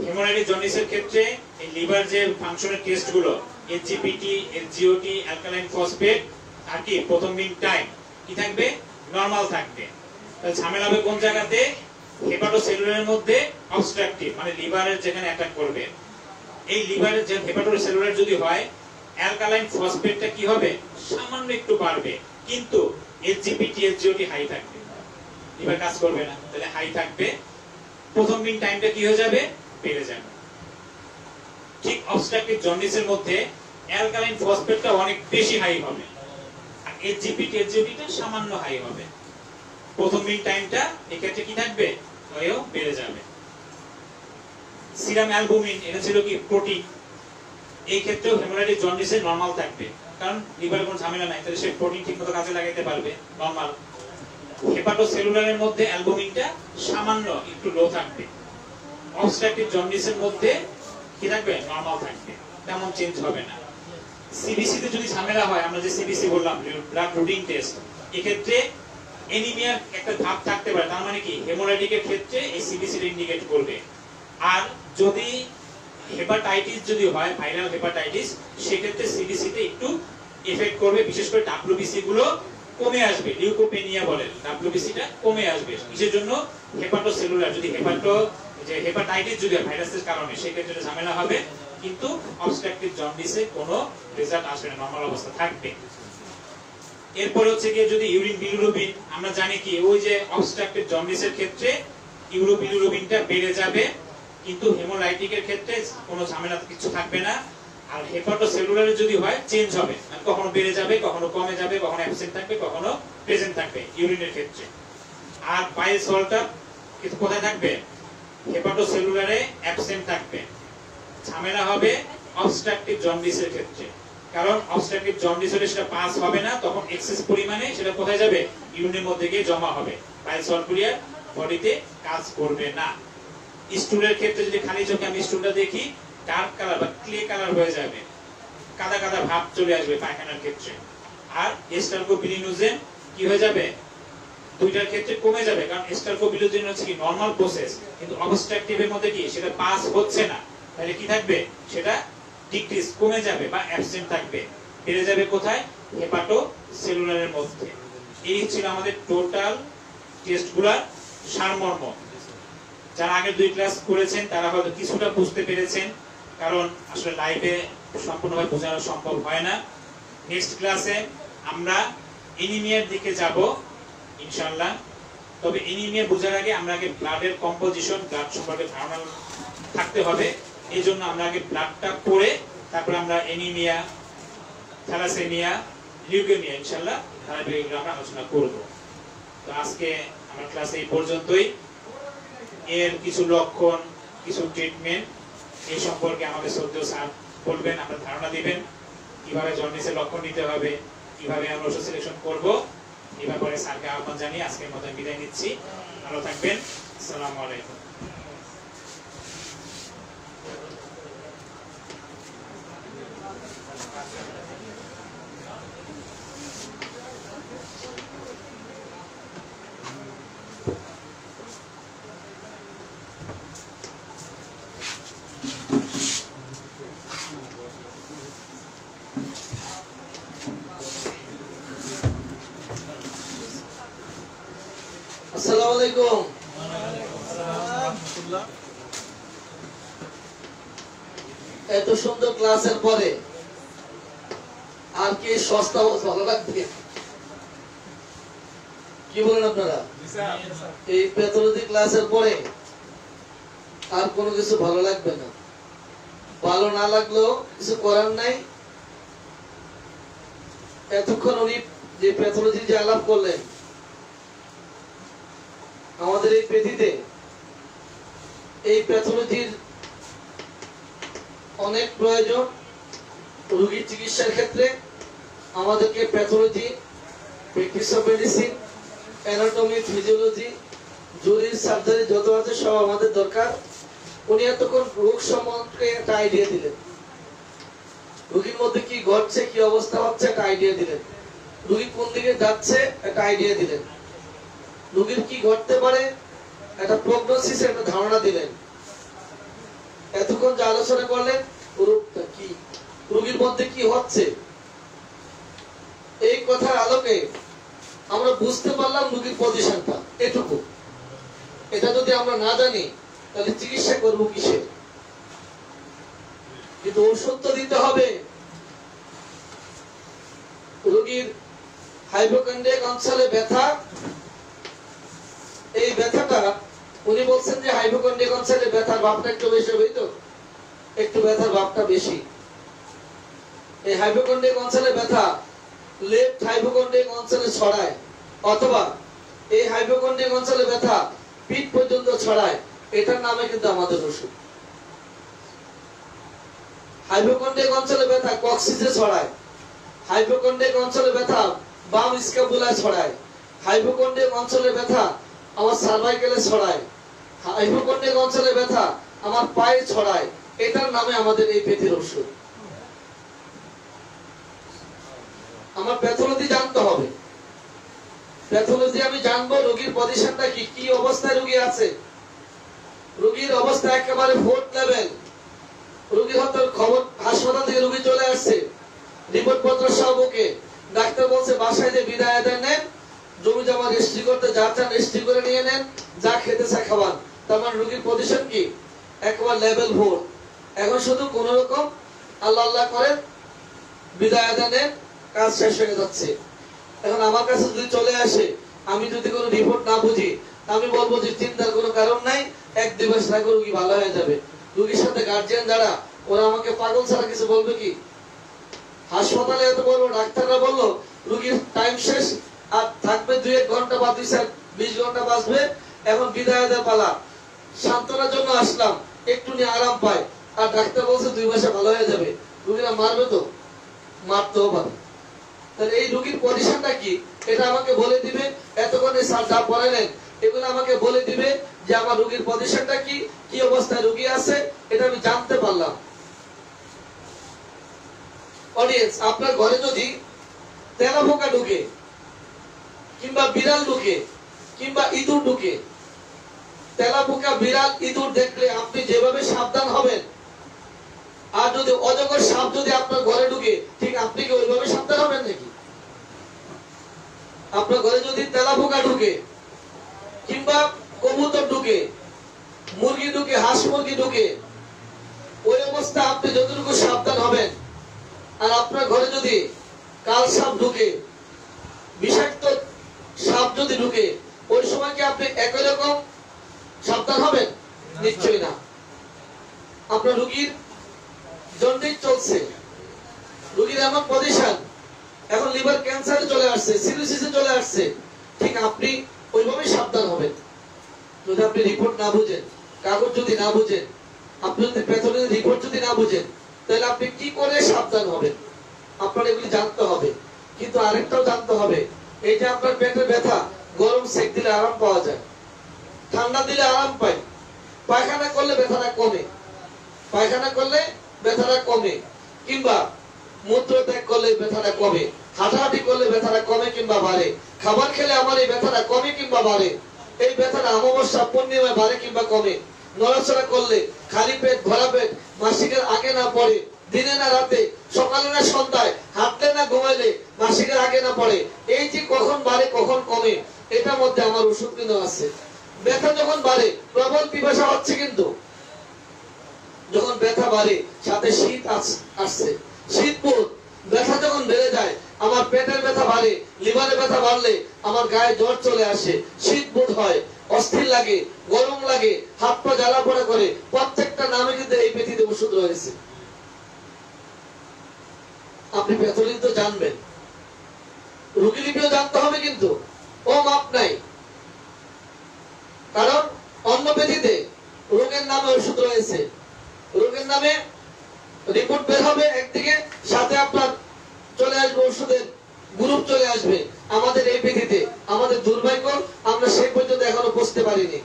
হেমোলাইটিক জন্ডিসের ক্ষেত্রে এই লিভার যে ফাংশনের টেস্টগুলো এসজিপিটি, এসজিওটি, অ্যালকালাইন ফসফেট আর কি প্রথম দিন টাইম কি থাকবে, নরমাল থাকবে। তাহলে ঝামেলা হবে কোন জায়গাতে? হেপাটোসেলুলারের মধ্যে অবস্ট্রাকটিভ, মানে লিভারের যেখানে অ্যাটাক করবে। এই লিভারের যে হেপাটোসেলুলার যদি হয়, অ্যালকালাইন ফসফেটটা কি হবে, সামান্য একটু বাড়বে, কিন্তু এসজিপিটি, এসজিওটি হাই থাকবে, লিভার কাজ করবে না, তাহলে হাই থাকবে। প্রথম দিন টাইমটা কি হয়ে যাবে, বেড়ে যাবে। ঠিক অবস্ট্রাকটিভ জন্ডিসের মধ্যে অ্যালকালাইন ফসফেটটা অনেক বেশি হাই হবে, আর এসজিপিটি, এসজিওটিটা সামান্য হাই হবে। প্রথম দিন টাইমটা এক্ষেত্রে কি থাকবে, ওইও বেড়ে যাবে। সিরাম অ্যালবুমিন, এটা ছিল কি প্রোটিন, এই ক্ষেত্রেও হেমোলাইটিক জন্ডিসে নরমাল থাকবে, কারণ লিভারে কোনো ঝামেলা নাই, তাহলে সে প্রোটিন ঠিকমতো কাজে লাগাতে পারবে, নরমাল। হেপাটোসেলুলারের মধ্যে অ্যালবুমিনটা সামান্য একটু লো থাকবে। অবস্ট্রাকটিভ জন্ডিসের মধ্যে কি থাকবে, নরমাল থাকবে, তেমন চেঞ্জ হবে না। সিবিসি তে যদি ঝামেলা হয়, আমরা যে সিবিসি বললাম ব্লাড রুটিন টেস্ট, এক্ষেত্রে এনিমিয়ার একটা ভাব থাকতে পারে, তার মানে কি হেমোলাইটিকের ক্ষেত্রে এই সিবিসি ইন্ডিকেট করবে। আর যদি হেপাটাইটিস যদি হয়, ভাইরাল হেপাটাইটিস, সেক্ষেত্রে সিবিসি তে একটু এফেক্ট করবে, বিশেষ করে ডাব্লিউবিসি গুলো কমে আসবে, লিউকোপেনিয়া বলে, ডাব্লিউবিসিটা কমে আসবে। কিসের জন্য? হেপাটোসেলুলার, যদি হেপাটাইটিস যদি ভাইরাসের কারণে, সেক্ষেত্রে ঝামেলা হবে, কিন্তু অবস্ট্রাকটিভ জন্ডিসে কোনো রেজাল্ট আসবে না, নরমাল অবস্থা থাকবে। এরপর হচ্ছে কি যদি ইউরিন বিলিরুবিন আমরা জানি কি ওই যে অবস্ট্রাকটিভ জন্ডিসের ক্ষেত্রে ইউরোবিলিরুবিনটা বেড়ে যাবে, কিন্তু হেমোলাইটিকের ক্ষেত্রে কোনো ঝামেলা কিছু থাকবে না। আর হেপাটোসেলুলারে যদি হয় চেঞ্জ হবে, মানে কখনো বেড়ে যাবে, কখনো কমে যাবে, কখনো অ্যাবসেন্ট থাকবে, কখনো প্রেজেন্ট থাকবে ইউরিনের ক্ষেত্রে। আর বাইল সল্টটা কিন্তু কোথায় থাকবে? হেপাটোসেলুলারে অ্যাবসেন্ট থাকবে। ঝামেলা হবে অবস্ট্রাকটিভ জন্ডিসের ক্ষেত্রে, কারণ অবস্ট্রাকটিভ জন্ডিস হলে সেটা পাস হবে না, তখন এক্সেস পরিমাণে সেটা কোথায় যাবে? ইউরিনের মধ্যে গিয়ে জমা হবে, বাইল সল্টুরিয়া বডিতে কাজ করবে না। স্টুলের ক্ষেত্রে যদি খালি চোখে আমি স্টুলটা দেখি ডার্ক কালার বা ক্লে কালার হয়ে যাবে, কাদা কাদা ভাব চলে আসবে পায়খানার ক্ষেত্রে। আর এস্টারকোবিলিনুজেন কি হয়ে যাবে? দুইটার ক্ষেত্রে কমে যাবে, কারণ এস্টারকোবিলিনুজেন হচ্ছে কি নরমাল প্রসেস, কিন্তু অবস্ট্রাকটিভের মধ্যে কি সেটা পাস হচ্ছে না, তাহলে কি থাকবে? সেটা ডিক্রিজ কমে যাবে বা অ্যাবসেন্ট থাকবে, বেড়ে যাবে কোথায়? হেপাটোসেলুলারের মধ্যে। এই ছিল আমাদের টোটাল টেস্টগুলোর সারমর্ম। যারা আগে 2 ক্লাস করেছেন তারা হয়তো কিছুটা বুঝতে পেরেছেন, কারণ আসলে লাইভে সম্পূর্ণভাবে বোঝানো সম্ভব হয় না। নেক্সট ক্লাসে আমরা এনিমিয়ার দিকে যাব ইনশাআল্লাহ। তবে এনিমিয়া বোঝার আগে আমরা আগে ব্লাডের কম্পোজিশন, ব্লাড সম্পর্কে ধারণা থাকতে হবে। এই জন্য আমরা আগে ব্লাডটা পড়ে তারপর আমরা এনিমিয়া, থ্যালাসেমিয়া, লিউকেমিয়া ইনশাআল্লাহ ধারাবাহিকভাবে আমরা আলোচনা করব। তো আজকে আমার ক্লাস এই পর্যন্তই। এর কিছু লক্ষণ, কিছু ট্রিটমেন্ট এই সম্পর্কে আমাদের শ্রদ্ধেয় স্যার বলবেন, আমরা ধারণা দিবেন কিভাবে জন্ডিসের লক্ষণ নিতে হবে, কিভাবে আমরা ওষুধ সিলেকশন করব। এই ব্যাপারে স্যারকে আহ্বান জানিয়ে আজকের মতো বিদায় নিচ্ছি। ভালো থাকবেন। আসসালামু আলাইকুম। আসসালামু আলাইকুম। এত সুন্দর ক্লাসের পরে আর কি সস্তা ভালো লাগবে? কি বলেন আপনারা? এই প্যাথোলজি ক্লাসের পরে আর কোনো কিছু ভালো লাগবে না। ভালো না লাগলেও কিছু করার নাই। এতক্ষণ উনি যে প্যাথোলজি যে আলাপ করলেন, আমাদের এই পৃথিবীতে এই প্যাথোলজির অনেক প্রয়োজন। রোগীর চিকিৎসার ক্ষেত্রে আমাদেরকে pathology, practice of medicine, anatomy, physiology, জুরির, সার্জারি যত আছে সব আমাদের দরকার। উনি এতক্ষণ রোগ সম্বন্ধে একটা আইডিয়া দিলেন, রোগীর মধ্যে কি ঘটছে, কি অবস্থা হচ্ছে একটা আইডিয়া দিলেন, রোগী কোন দিকে যাচ্ছে একটা আইডিয়া দিলেন, রোগীর কি ঘটতে পারে একটা প্রগনোসিস, একটা ধারণা দিলেন। এতক্ষণ যে আলোচনা করলেন রোগটা কি, রোগীর মধ্যে কি হচ্ছে, এই কথার আলোকে আমরা বুঝতে পারলাম রোগীর পজিশনটা। এটুকু, এটা যদি আমরা না জানি তাহলে চিকিৎসা করবো কিসে? কিন্তু ওষুধ তো দিতে হবে। রোগীর হাইপোকন্ড্রিয়াক অঞ্চলে ব্যথা, এই ব্যথাটা উনি বলছেন যে হাইপোকন্ড্রিয়াক অঞ্চলে ব্যথার ভাবটা একটু বেশি হবে, তো একটু ব্যথার ভাবটা বেশি। এই হাইপোকন্ড্রিয়াক অঞ্চলে ব্যথা লেফট হাইপোকন্ড্রিয়াক অঞ্চলে ছড়ায়, অথবা এই হাইপোকন্ড্রিয়াক অঞ্চলে ব্যথা পিঠ পর্যন্ত ছড়ায়। এটার নামে কিন্তু আমাদের ওষুধ। হাইপোকন্ড্রিয়াক অঞ্চলে ব্যথা কক্সিসে ছড়ায়, হাইপোকন্ড্রিয়াক অঞ্চলে ব্যথা বাম স্ক্যাপুলায় ছড়ায়, হাইপোকন্ড্রিয়াক অঞ্চলে ব্যথা আমার সার্ভাইকেলে ছড়ায়, হাইপোকন্ড্রিয়াক অঞ্চলে ব্যথা আমার পায়ে ছড়ায়। এটার নামে আমাদের এই পেথির ওষুধ। আমার প্যাথোলজি জানতে হবে। প্যাথোলজি আমি জানবো রোগীর পজিশনটা কি, কি অবস্থায় রোগী আছে। রোগীর অবস্থা একেবারে ফোর্থ লেভেল। রোগীর হয়তো খবর, হাসপাতাল থেকে রোগী চলে আসছে, রিপোর্ট পত্র সব ওকে, ডাক্তার বলছে বাসায় যে বিদায় নেন, জমি জমা রেজিস্ট্রি করতে যা চান রেজিস্ট্রি করে নিয়ে নেন, যা খেতে চা খাবার। তার মানে রোগীর পজিশন কি একেবারে লেভেল 4। এখন শুধু কোন রকম আল্লাহ আল্লাহ করেন, বিদায় নেন, কাজ শেষ হয়ে যাচ্ছে। এখন আমার কাছে যদি চলে আসে, আমি যদি কোনো রিপোর্ট না বুঝি, আমি বলবো যে চিন্তার কোনো কারণ নাই, 1-2 মাস রাখো রোগী ভালো হয়ে যাবে। রোগীর সাথে গার্জিয়ান যারা, ওরা আমাকে পাগল ছাড়া কিছু বলবে কি? হাসপাতালে এত বড় ডাক্তাররা বললো রোগীর টাইম শেষ, আর থাকবে 2-1 ঘন্টা বা 2-20 ঘন্টা বাঁচবে, এখন বিদায় দেওয়ার পালা। সান্ত্বনার জন্য আসলাম, একটু নিয়ে আরাম পায়, আর ডাক্তার বলছে 2 মাসে ভালো হয়ে যাবে। রোগীরা মারবে তো, মারতেও পারে। তাহলে এই রোগীর পজিশনটা কি, এটা আমাকে বলে দিবে। এতক্ষণ স্যার যা পড়ালেন এগুলো আমাকে বলে দিবে যে আমার রোগীর পজিশনটা কি, কি অবস্থায় রোগী আছে, এটা আমি জানতে পারলাম। অডিয়েন্স, আপনার ঘরে যদি তেলাপোকা ঢুকে, কিংবা বিড়াল ঢুকে, কিংবা ইঁদুর ঢুকে, তেলাপোকা, বিড়াল, ইঁদুর দেখলে আপনি যেভাবে সাবধান হবেন, আর যদি অজগর সাপ যদি আপনার ঘরে ঢুকে, ঠিক আপনি কি ওইভাবে সাবধান হবেন নাকি? আপনার ঘরে যদি তেলাপোকা ঢুকে, কিংবা কবুতর ঢুকে, মুরগি ঢুকে, হাঁস মুরগি ঢুকে, ওই অবস্থা আপনি যতটুকু সাবধান হবেন, আর আপনার ঘরে যদি কাল সাপ ঢুকে, বিষাক্ত সাপ যদি ঢুকে, ওই সময় কি আপনি একই রকম সাবধান হবেন? নিশ্চয়ই না। আপনার রোগীর জন্ডিস চলছে, রোগীর এমন পজিশন, এখন লিভার ক্যান্সারে চলে আসছে, সিরোসিসে চলে আসছে, ঠিক আপনি ওইভাবেই সাবধান হবেন। যদি আপনি রিপোর্ট না বুঝেন, কাগজ যদি না বুঝেন, আপনি যদি প্যাথোলজি রিপোর্ট যদি না বুঝেন, তাহলে আপনি কি করে সাবধান হবেন? আপনার এগুলি জানতে হবে। কিন্তু আরেকটাও জানতে হবে, এই যে আপনার পেটের ব্যথা, গরম সেক দিলে আরাম পাওয়া যায়, ঠান্ডা দিলে আরাম পাই, পায়খানা করলে ব্যথাটা কমে, পায়খানা করলে ব্যথাটা কমে, কিংবা মূত্র ত্যাগ করলে ব্যথাটা কমে, হাঁটাহাঁটি করলে ব্যথাটা কমে কিংবা বাড়ে, খাবার খেলে আমার এই ব্যথাটা কমে কিংবা বাড়ে, এই ব্যথাটা অমাবস্যা পূর্ণিমায় বাড়ে কিংবা কমে, নড়াচড়া করলে, খালি পেট ভরা পেট, মাসিকের আগে না পড়ে, দিনে না রাতে, সকালে না সন্ধ্যায়, হাঁটলে না ঘুমাইলে, মাসিকের আগে না পড়ে, এই যে কখন বাড়ে কখন কমে, এটার মধ্যে আমার ওষুধ কিন্তু আছে। ব্যথা যখন বাড়ে, প্রবল পিপাসা হচ্ছে, কিন্তু যখন ব্যথা বাড়ে, সাথে শীত আসছে, শীত বোধ, ব্যথা যখন বেড়ে যায়, আমার পেটের ব্যথা বাড়ে, লিভারে ব্যথা বাড়লে আমার গায়ে জ্বর চলে আসে, শীত বোধ হয়, অস্থির লাগে, গরম লাগে, হাত পা জ্বালা পোড়া করে, প্রত্যেকটা নামে কিন্তু এই পৃথিবীতে ওষুধ রয়েছে। আপনি প্যাথোলজি তো জানবেন, রোগীলিপিও জানতে হবে, কিন্তু ও মাপ নাই। কারণ অন্য ব্যাধিতে রোগের নামে ওষুধ রয়েছে, রোগের নামে রিপোর্ট বের হবে একদিকে, সাথে আপনার চলে আসবে ওষুধের গ্রুপ চলে আসবে। আমাদের এই পৃথিবীতে আমাদের দুর্ভাগ্য, আমরা সেই পর্যন্ত এখনো পৌঁছতে পারিনি,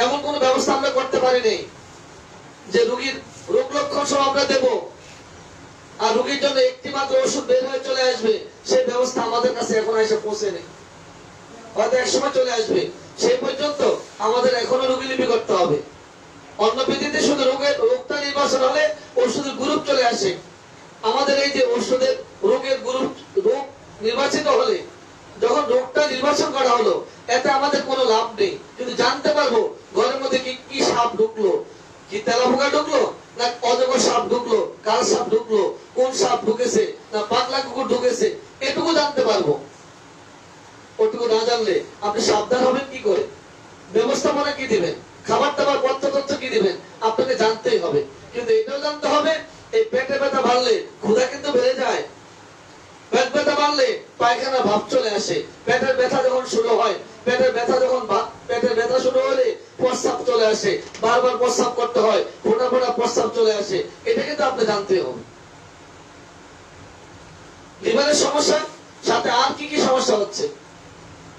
এমন কোন ব্যবস্থা আমরা করতে পারিনি যে রোগীর রোগ লক্ষণ সব আমরা দেব, আর রোগীর জন্য একটি মাত্র ওষুধ বের হয়ে চলে আসবে, সেই ব্যবস্থা আমাদের কাছে এখন এসে পৌঁছেনি। হয়তো একসময় চলে আসবে, সেই পর্যন্ত আমাদের এখনো রোগীলিপি করতে হবে। অন্য পৃথিবীতে শুধু রোগটা নির্বাচন হলে ওষুধের গ্রুপ চলে আসে, আমাদের এই যে ওষুধের রোগের গ্রুপ, রোগ নির্বাচিত হলে, যখন রোগটা নির্বাচন করা হলো, এতে আমাদের কোনো লাভ নেই। কিন্তু জানতে পারবো ঘরের মধ্যে কি কি সাপ ঢুকলো, কি তেলাপোকা ঢুকলো, না অজগর সাপ ঢুকলো, কাল সাপ ঢুকলো, কোন সাপ ঢুকেছে, না পাগলা কুকুর ঢুকেছে, এটুকু জানতে পারবো। ওটুকু না জানলে আপনি সাবধান হবেন কি করে? ব্যবস্থাপনা কি দিবেন? খাবার দাবার তথ্য কি দিবেন? আপনাকে জানতেই হবে। কিন্তু এটাও জানতে হবে, এই পেটে ব্যথা বাড়লে ক্ষুধা কিন্তু বেড়ে যায়, পেট ব্যথা বাড়লে পায়খানা ভাব চলে আসে, পেটের ব্যথা যখন শুরু হয়, পেটের ব্যথা শুরু হলে প্রস্রাব চলে আসে, বারবার প্রস্রাব করতে হয়, ফোটা ফোটা প্রস্রাব চলে আসে, এটা কিন্তু আপনি জানতে হবে। লিভারের সমস্যা সাথে আর কি কি সমস্যা হচ্ছে?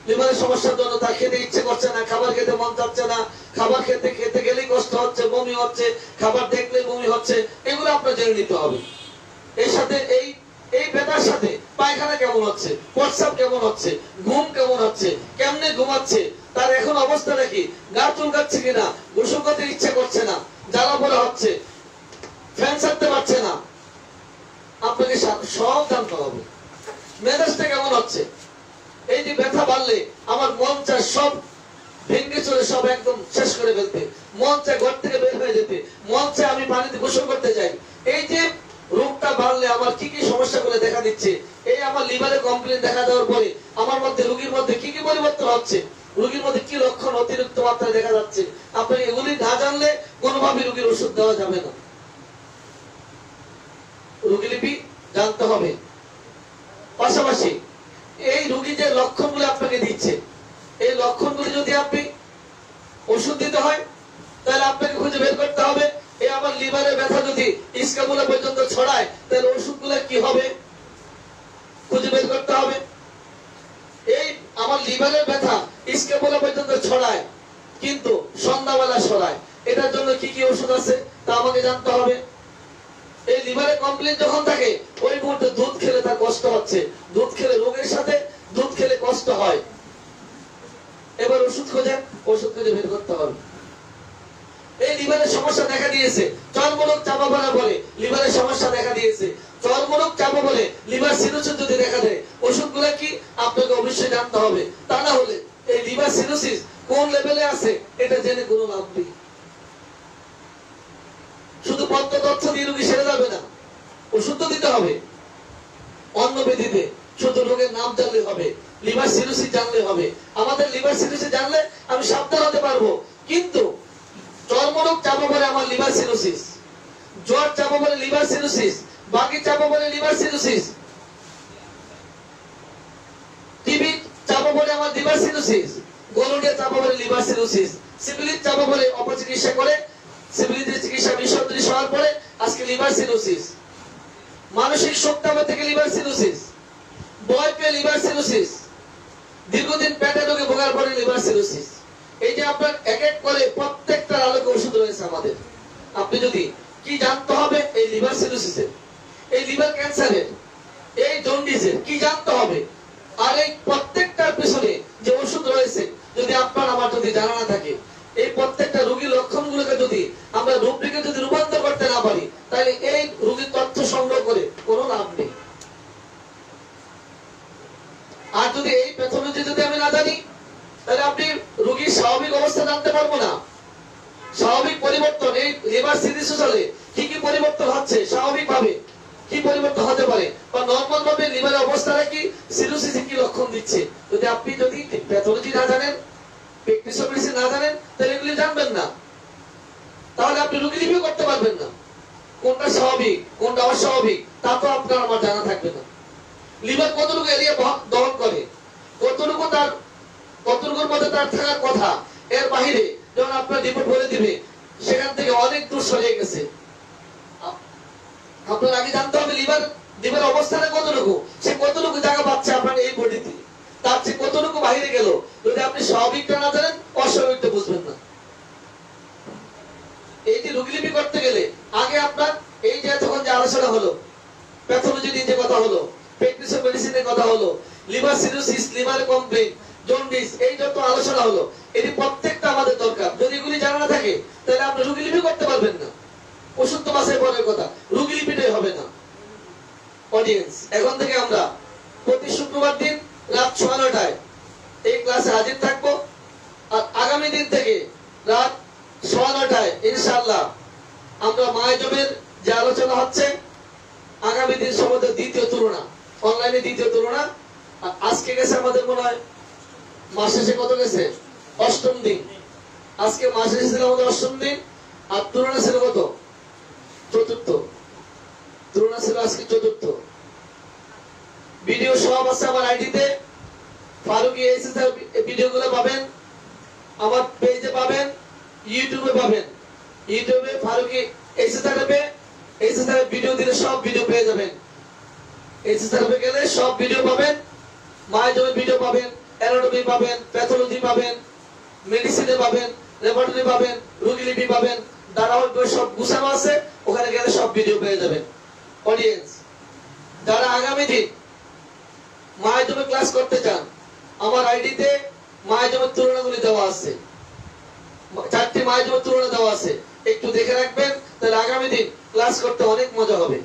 লিভারের সমস্যার জন্য তার খেতে ইচ্ছে করছে না, খাবার খেতে মন চাচ্ছে না, খাবার খেতে গেলেই কষ্ট হচ্ছে, বমি হচ্ছে, খাবার দেখলেই বমি হচ্ছে, এগুলো আপনার জেনে নিতে হবে। এর সাথে এই ব্যথার সাথে পায়খানা কেমন হচ্ছে, প্রস্রাব কেমন হচ্ছে, ঘুম কেমন হচ্ছে, কেমনে ঘুমাচ্ছে, তার এখন অবস্থাটা কি, গা চুলকাচ্ছে কিনা, গোসল করতে ইচ্ছে করছে না, জ্বালা পোড়া হচ্ছে, ফ্যান ছাড়তে পারছে না, আপনাকে সব জানতে হবে। মেজাজটা কেমন হচ্ছে, এই যে ব্যথা বাড়লে আমার মন চায় সব ভেঙে চলে, সব একদম শেষ করে ফেলতে, মন চায় ঘর থেকে বের হয়ে যেতে, মন চায় আমি পানিতে গোসল করতে যাই। এই যে রোগটা বাড়লে আমার কি কি সমস্যাগুলো দেখা দিচ্ছে, এই আমার লিভারে কমপ্লেন দেখা দেওয়ার পরে আমার মধ্যে রোগীর মধ্যে কি কি পরিবর্তন হচ্ছে, রোগীর মধ্যে কি লক্ষণ অতিরিক্ত মাত্রায় দেখা যাচ্ছে, আপনি এগুলি না জানলে কোনোভাবে রোগীর ওষুধ দেওয়া যাবে না। রোগীলিপি জানতে হবে। পাশাপাশি এই রোগী যে লক্ষণগুলি আপনাকে দিচ্ছে, এই লক্ষণগুলি যদি আপনি ওষুধ দিতে হয় তাহলে আপনাকে খুঁজে বের করতে হবে এই আমার লিভারের ব্যথা যদি স্ক্যাপুলা পর্যন্ত ছড়ায় তাহলে ওষুধগুলো কি হবে খুঁজে বের করতে হবে। এই আমার লিভারের ব্যথা স্ক্যাপুলা পর্যন্ত ছড়ায় কিন্তু সন্ধ্যাবেলা ছড়ায়, এটার জন্য কি কি ওষুধ আছে তা আমাকে জানতে হবে। এই লিভারে কমপ্লেন যখন থাকে ওই মুহূর্তে দুধ খেলে তার কষ্ট হচ্ছে, দুধ খেলে রোগের সাথে দুধ খেলে কষ্ট হয়, এবার ওষুধ খুঁজে বের করতে হবে। এই লিভারের সমস্যা দেখা দিয়েছে, চর্মরোগ চাপা পড়া বলে লিভারের সমস্যা দেখা দিয়েছে, চর্মরোগ চাপা বলে লিভার সিরোসিস যদি দেখা দেয় ওষুধগুলো কি আপনাকে অবশ্যই জানতে হবে। তা না হলে এই লিভার সিরোসিস কোন লেভেলে আছে এটা জেনে কোনো লাভ নেই। শুধু পদ্ম তথ্য দিয়ে রোগী সেরে যাবে না, ওষুধ তো দিতে হবে। অন্য ব্যাধিতে শুধু রোগের নাম জানলে হবে, লিভার সিরোসিস জানলে হবে। আমাদের লিভার সিরোসিস জানলে আমি সাবধান হতে পারবো, কিন্তু চর্মরোগ চাপা পড়ে আমার লিভার সিরোসিস, জ্বর চাপা পড়ে লিভার সিরোসিস, বাকি চাপা পড়ে লিভার সিরোসিস, টিবি চাপা পড়ে আমার লিভার সিরোসিস, গোলরিয়া চাপা পড়ে লিভার সিরোসিস, সিফিলিস চাপা পড়ে অপচিকিৎসা করে সিফিলিসের চিকিৎসা বিসর্জনী হওয়ার পরে আজকে লিভার সিরোসিস, মানসিক শোক চাপা থেকে লিভার সিরোসিস, ভয় পেয়ে লিভার সিরোসিস, দীর্ঘদিন পেটে রোগে ভোগার পরে লিভার সিরোসিস। এই যে আপনার এক এক করে প্রত্যেকটা আলোকে ওষুধ রয়েছে আমাদের। আপনি যদি কি জানতে হবে এই লিভার সিরোসিসের, এই লিভার ক্যান্সারের, এই জন্ডিসের কি জানতে হবে, আর এই প্রত্যেকটার পিছনে যে ওষুধ রয়েছে যদি আপনার আমার যদি জানা না থাকে, এই প্রত্যেকটা রোগীর লক্ষণগুলোকে যদি আমরা রূপরেখে যদি রূপান্তর করতে না পারি তাহলে এই রোগীর তথ্য সংগ্রহ করে কোনো লাভ নেই। আর যদি এই প্যাথোলজি যদি আমি না জানি তাহলে আপনি রোগীর স্বাভাবিক অবস্থা জানতে পারবো না। স্বাভাবিক পরিবর্তন এই লিভার সিরোসিস হলে কি কি পরিবর্তন হচ্ছে, স্বাভাবিক ভাবে কি পরিবর্তন হতে পারে, বা নরমাল ভাবে লিভারের অবস্থাটা কি, সিরোসিসে কি লক্ষণ দিচ্ছে, যদি আপনি যদি প্যাথোলজি না জানেন, প্র্যাকটিসিং মেডিসিন না জানেন তাহলে এগুলি জানবেন না, তাহলে আপনি রোগীলিপিও করতে পারবেন না। কোনটা স্বাভাবিক কোনটা অস্বাভাবিক তা তো আপনার আমার জানা থাকবে না। লিভার কতটুকু এরিয়া দখল করে, কতটুকুর মধ্যে তার থাকার কথা, এর বাহিরে যখন আপনার রিপোর্ট বলে দিবে সেখান থেকে অনেক দূর সরিয়ে গেছে। আপনার আগে জানতে হবে লিভার অবস্থানে কতটুকু, সে কতটুকু জায়গা পাচ্ছে আপনার এই বডিতে, তার চেয়ে কতটুকু বাহিরে গেল। যদি আপনি স্বাভাবিকটা না জানেন অস্বাভাবিকটা বুঝবেন না। এই যে রোগীলিপি করতে গেলে আগে আপনার এই যে তখন যে আলোচনা হলো, প্যাথোলজি নিয়ে যে কথা হলো, প্র্যাকটিসিং মেডিসিনের কথা হলো, liver cirrhosis, liver complain, jaundice, এই যত আলোচনা হলো এটি প্রত্যেকটা আমাদের দরকার। যদি এগুলি জানা না থাকে তাহলে আপনি রোগীলিপি করতে পারবেন না। ওষুধ তো বাছাই পরের কথা, রোগীলিপিটাই হবে না। অডিয়েন্স, এখন থেকে আমরা প্রতি শুক্রবার দিন রাত 9:30 এই ক্লাসে হাজির থাকবো। আর আগামী দিন থেকে রাত 9:30 ইনশাআল্লাহ আমরা মায়াজমের যে আলোচনা হচ্ছে আগামী দিন সম্বন্ধে দ্বিতীয় তুলনা, অনলাইনে দ্বিতীয় তুলনা। আর আজকে গেছে আমাদের মনে হয় মাস শেষে কত গেছে, 8ম দিন। আজকে মাস শেষে ছিল আমাদের 8ম দিন, আর তুলনা ছিল কত, 4র্থ। তুলনা ছিল আজকে 4র্থ। ভিডিও সব আছে আমার আইডিতে, ফারুকি এসএস এর ভিডিওগুলো পাবেন, আমার পেজে পাবেন, ইউটিউবে পাবেন। ইউটিউবে ফারুকি এসএস এর ভিডিও দিলে সব ভিডিও পেয়ে যাবেন। এসএস এর গেলে সব ভিডিও পাবেন, মায়াজমের ভিডিও পাবেন, অ্যানাটমি পাবেন, প্যাথোলজি পাবেন, মেডিসিনে পাবেন, ল্যাবরেটরি পাবেন, রোগীলিপি পাবেন, ধারাবাহিক সব গুছানো আছে, ওখানে গেলে সব ভিডিও পেয়ে যাবেন। অডিয়েন্স, যারা আগামী দিন মায়াজমে ক্লাস করতে চান আমার আইডিতে মায়াজমের তুলনাগুলি দেওয়া আছে, 4টি মায়াজমের তুলনা দেওয়া আছে, একটু দেখে রাখবেন, তাহলে আগামী দিন ক্লাস করতে অনেক মজা হবে।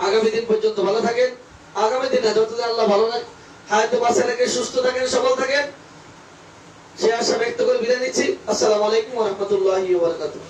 আগামী দিন পর্যন্ত ভালো থাকেন। আগামী দিন যতদিন আল্লাহ ভালো রাখে, হায়াতে বাঁচা রেখে সুস্থ থাকেন, সবল থাকেন, সে আশা ব্যক্ত করে বিদায় নিচ্ছি। আসসালামু আলাইকুম ওয়া রাহমাতুল্লাহি ওয়া বারাকাতুহু।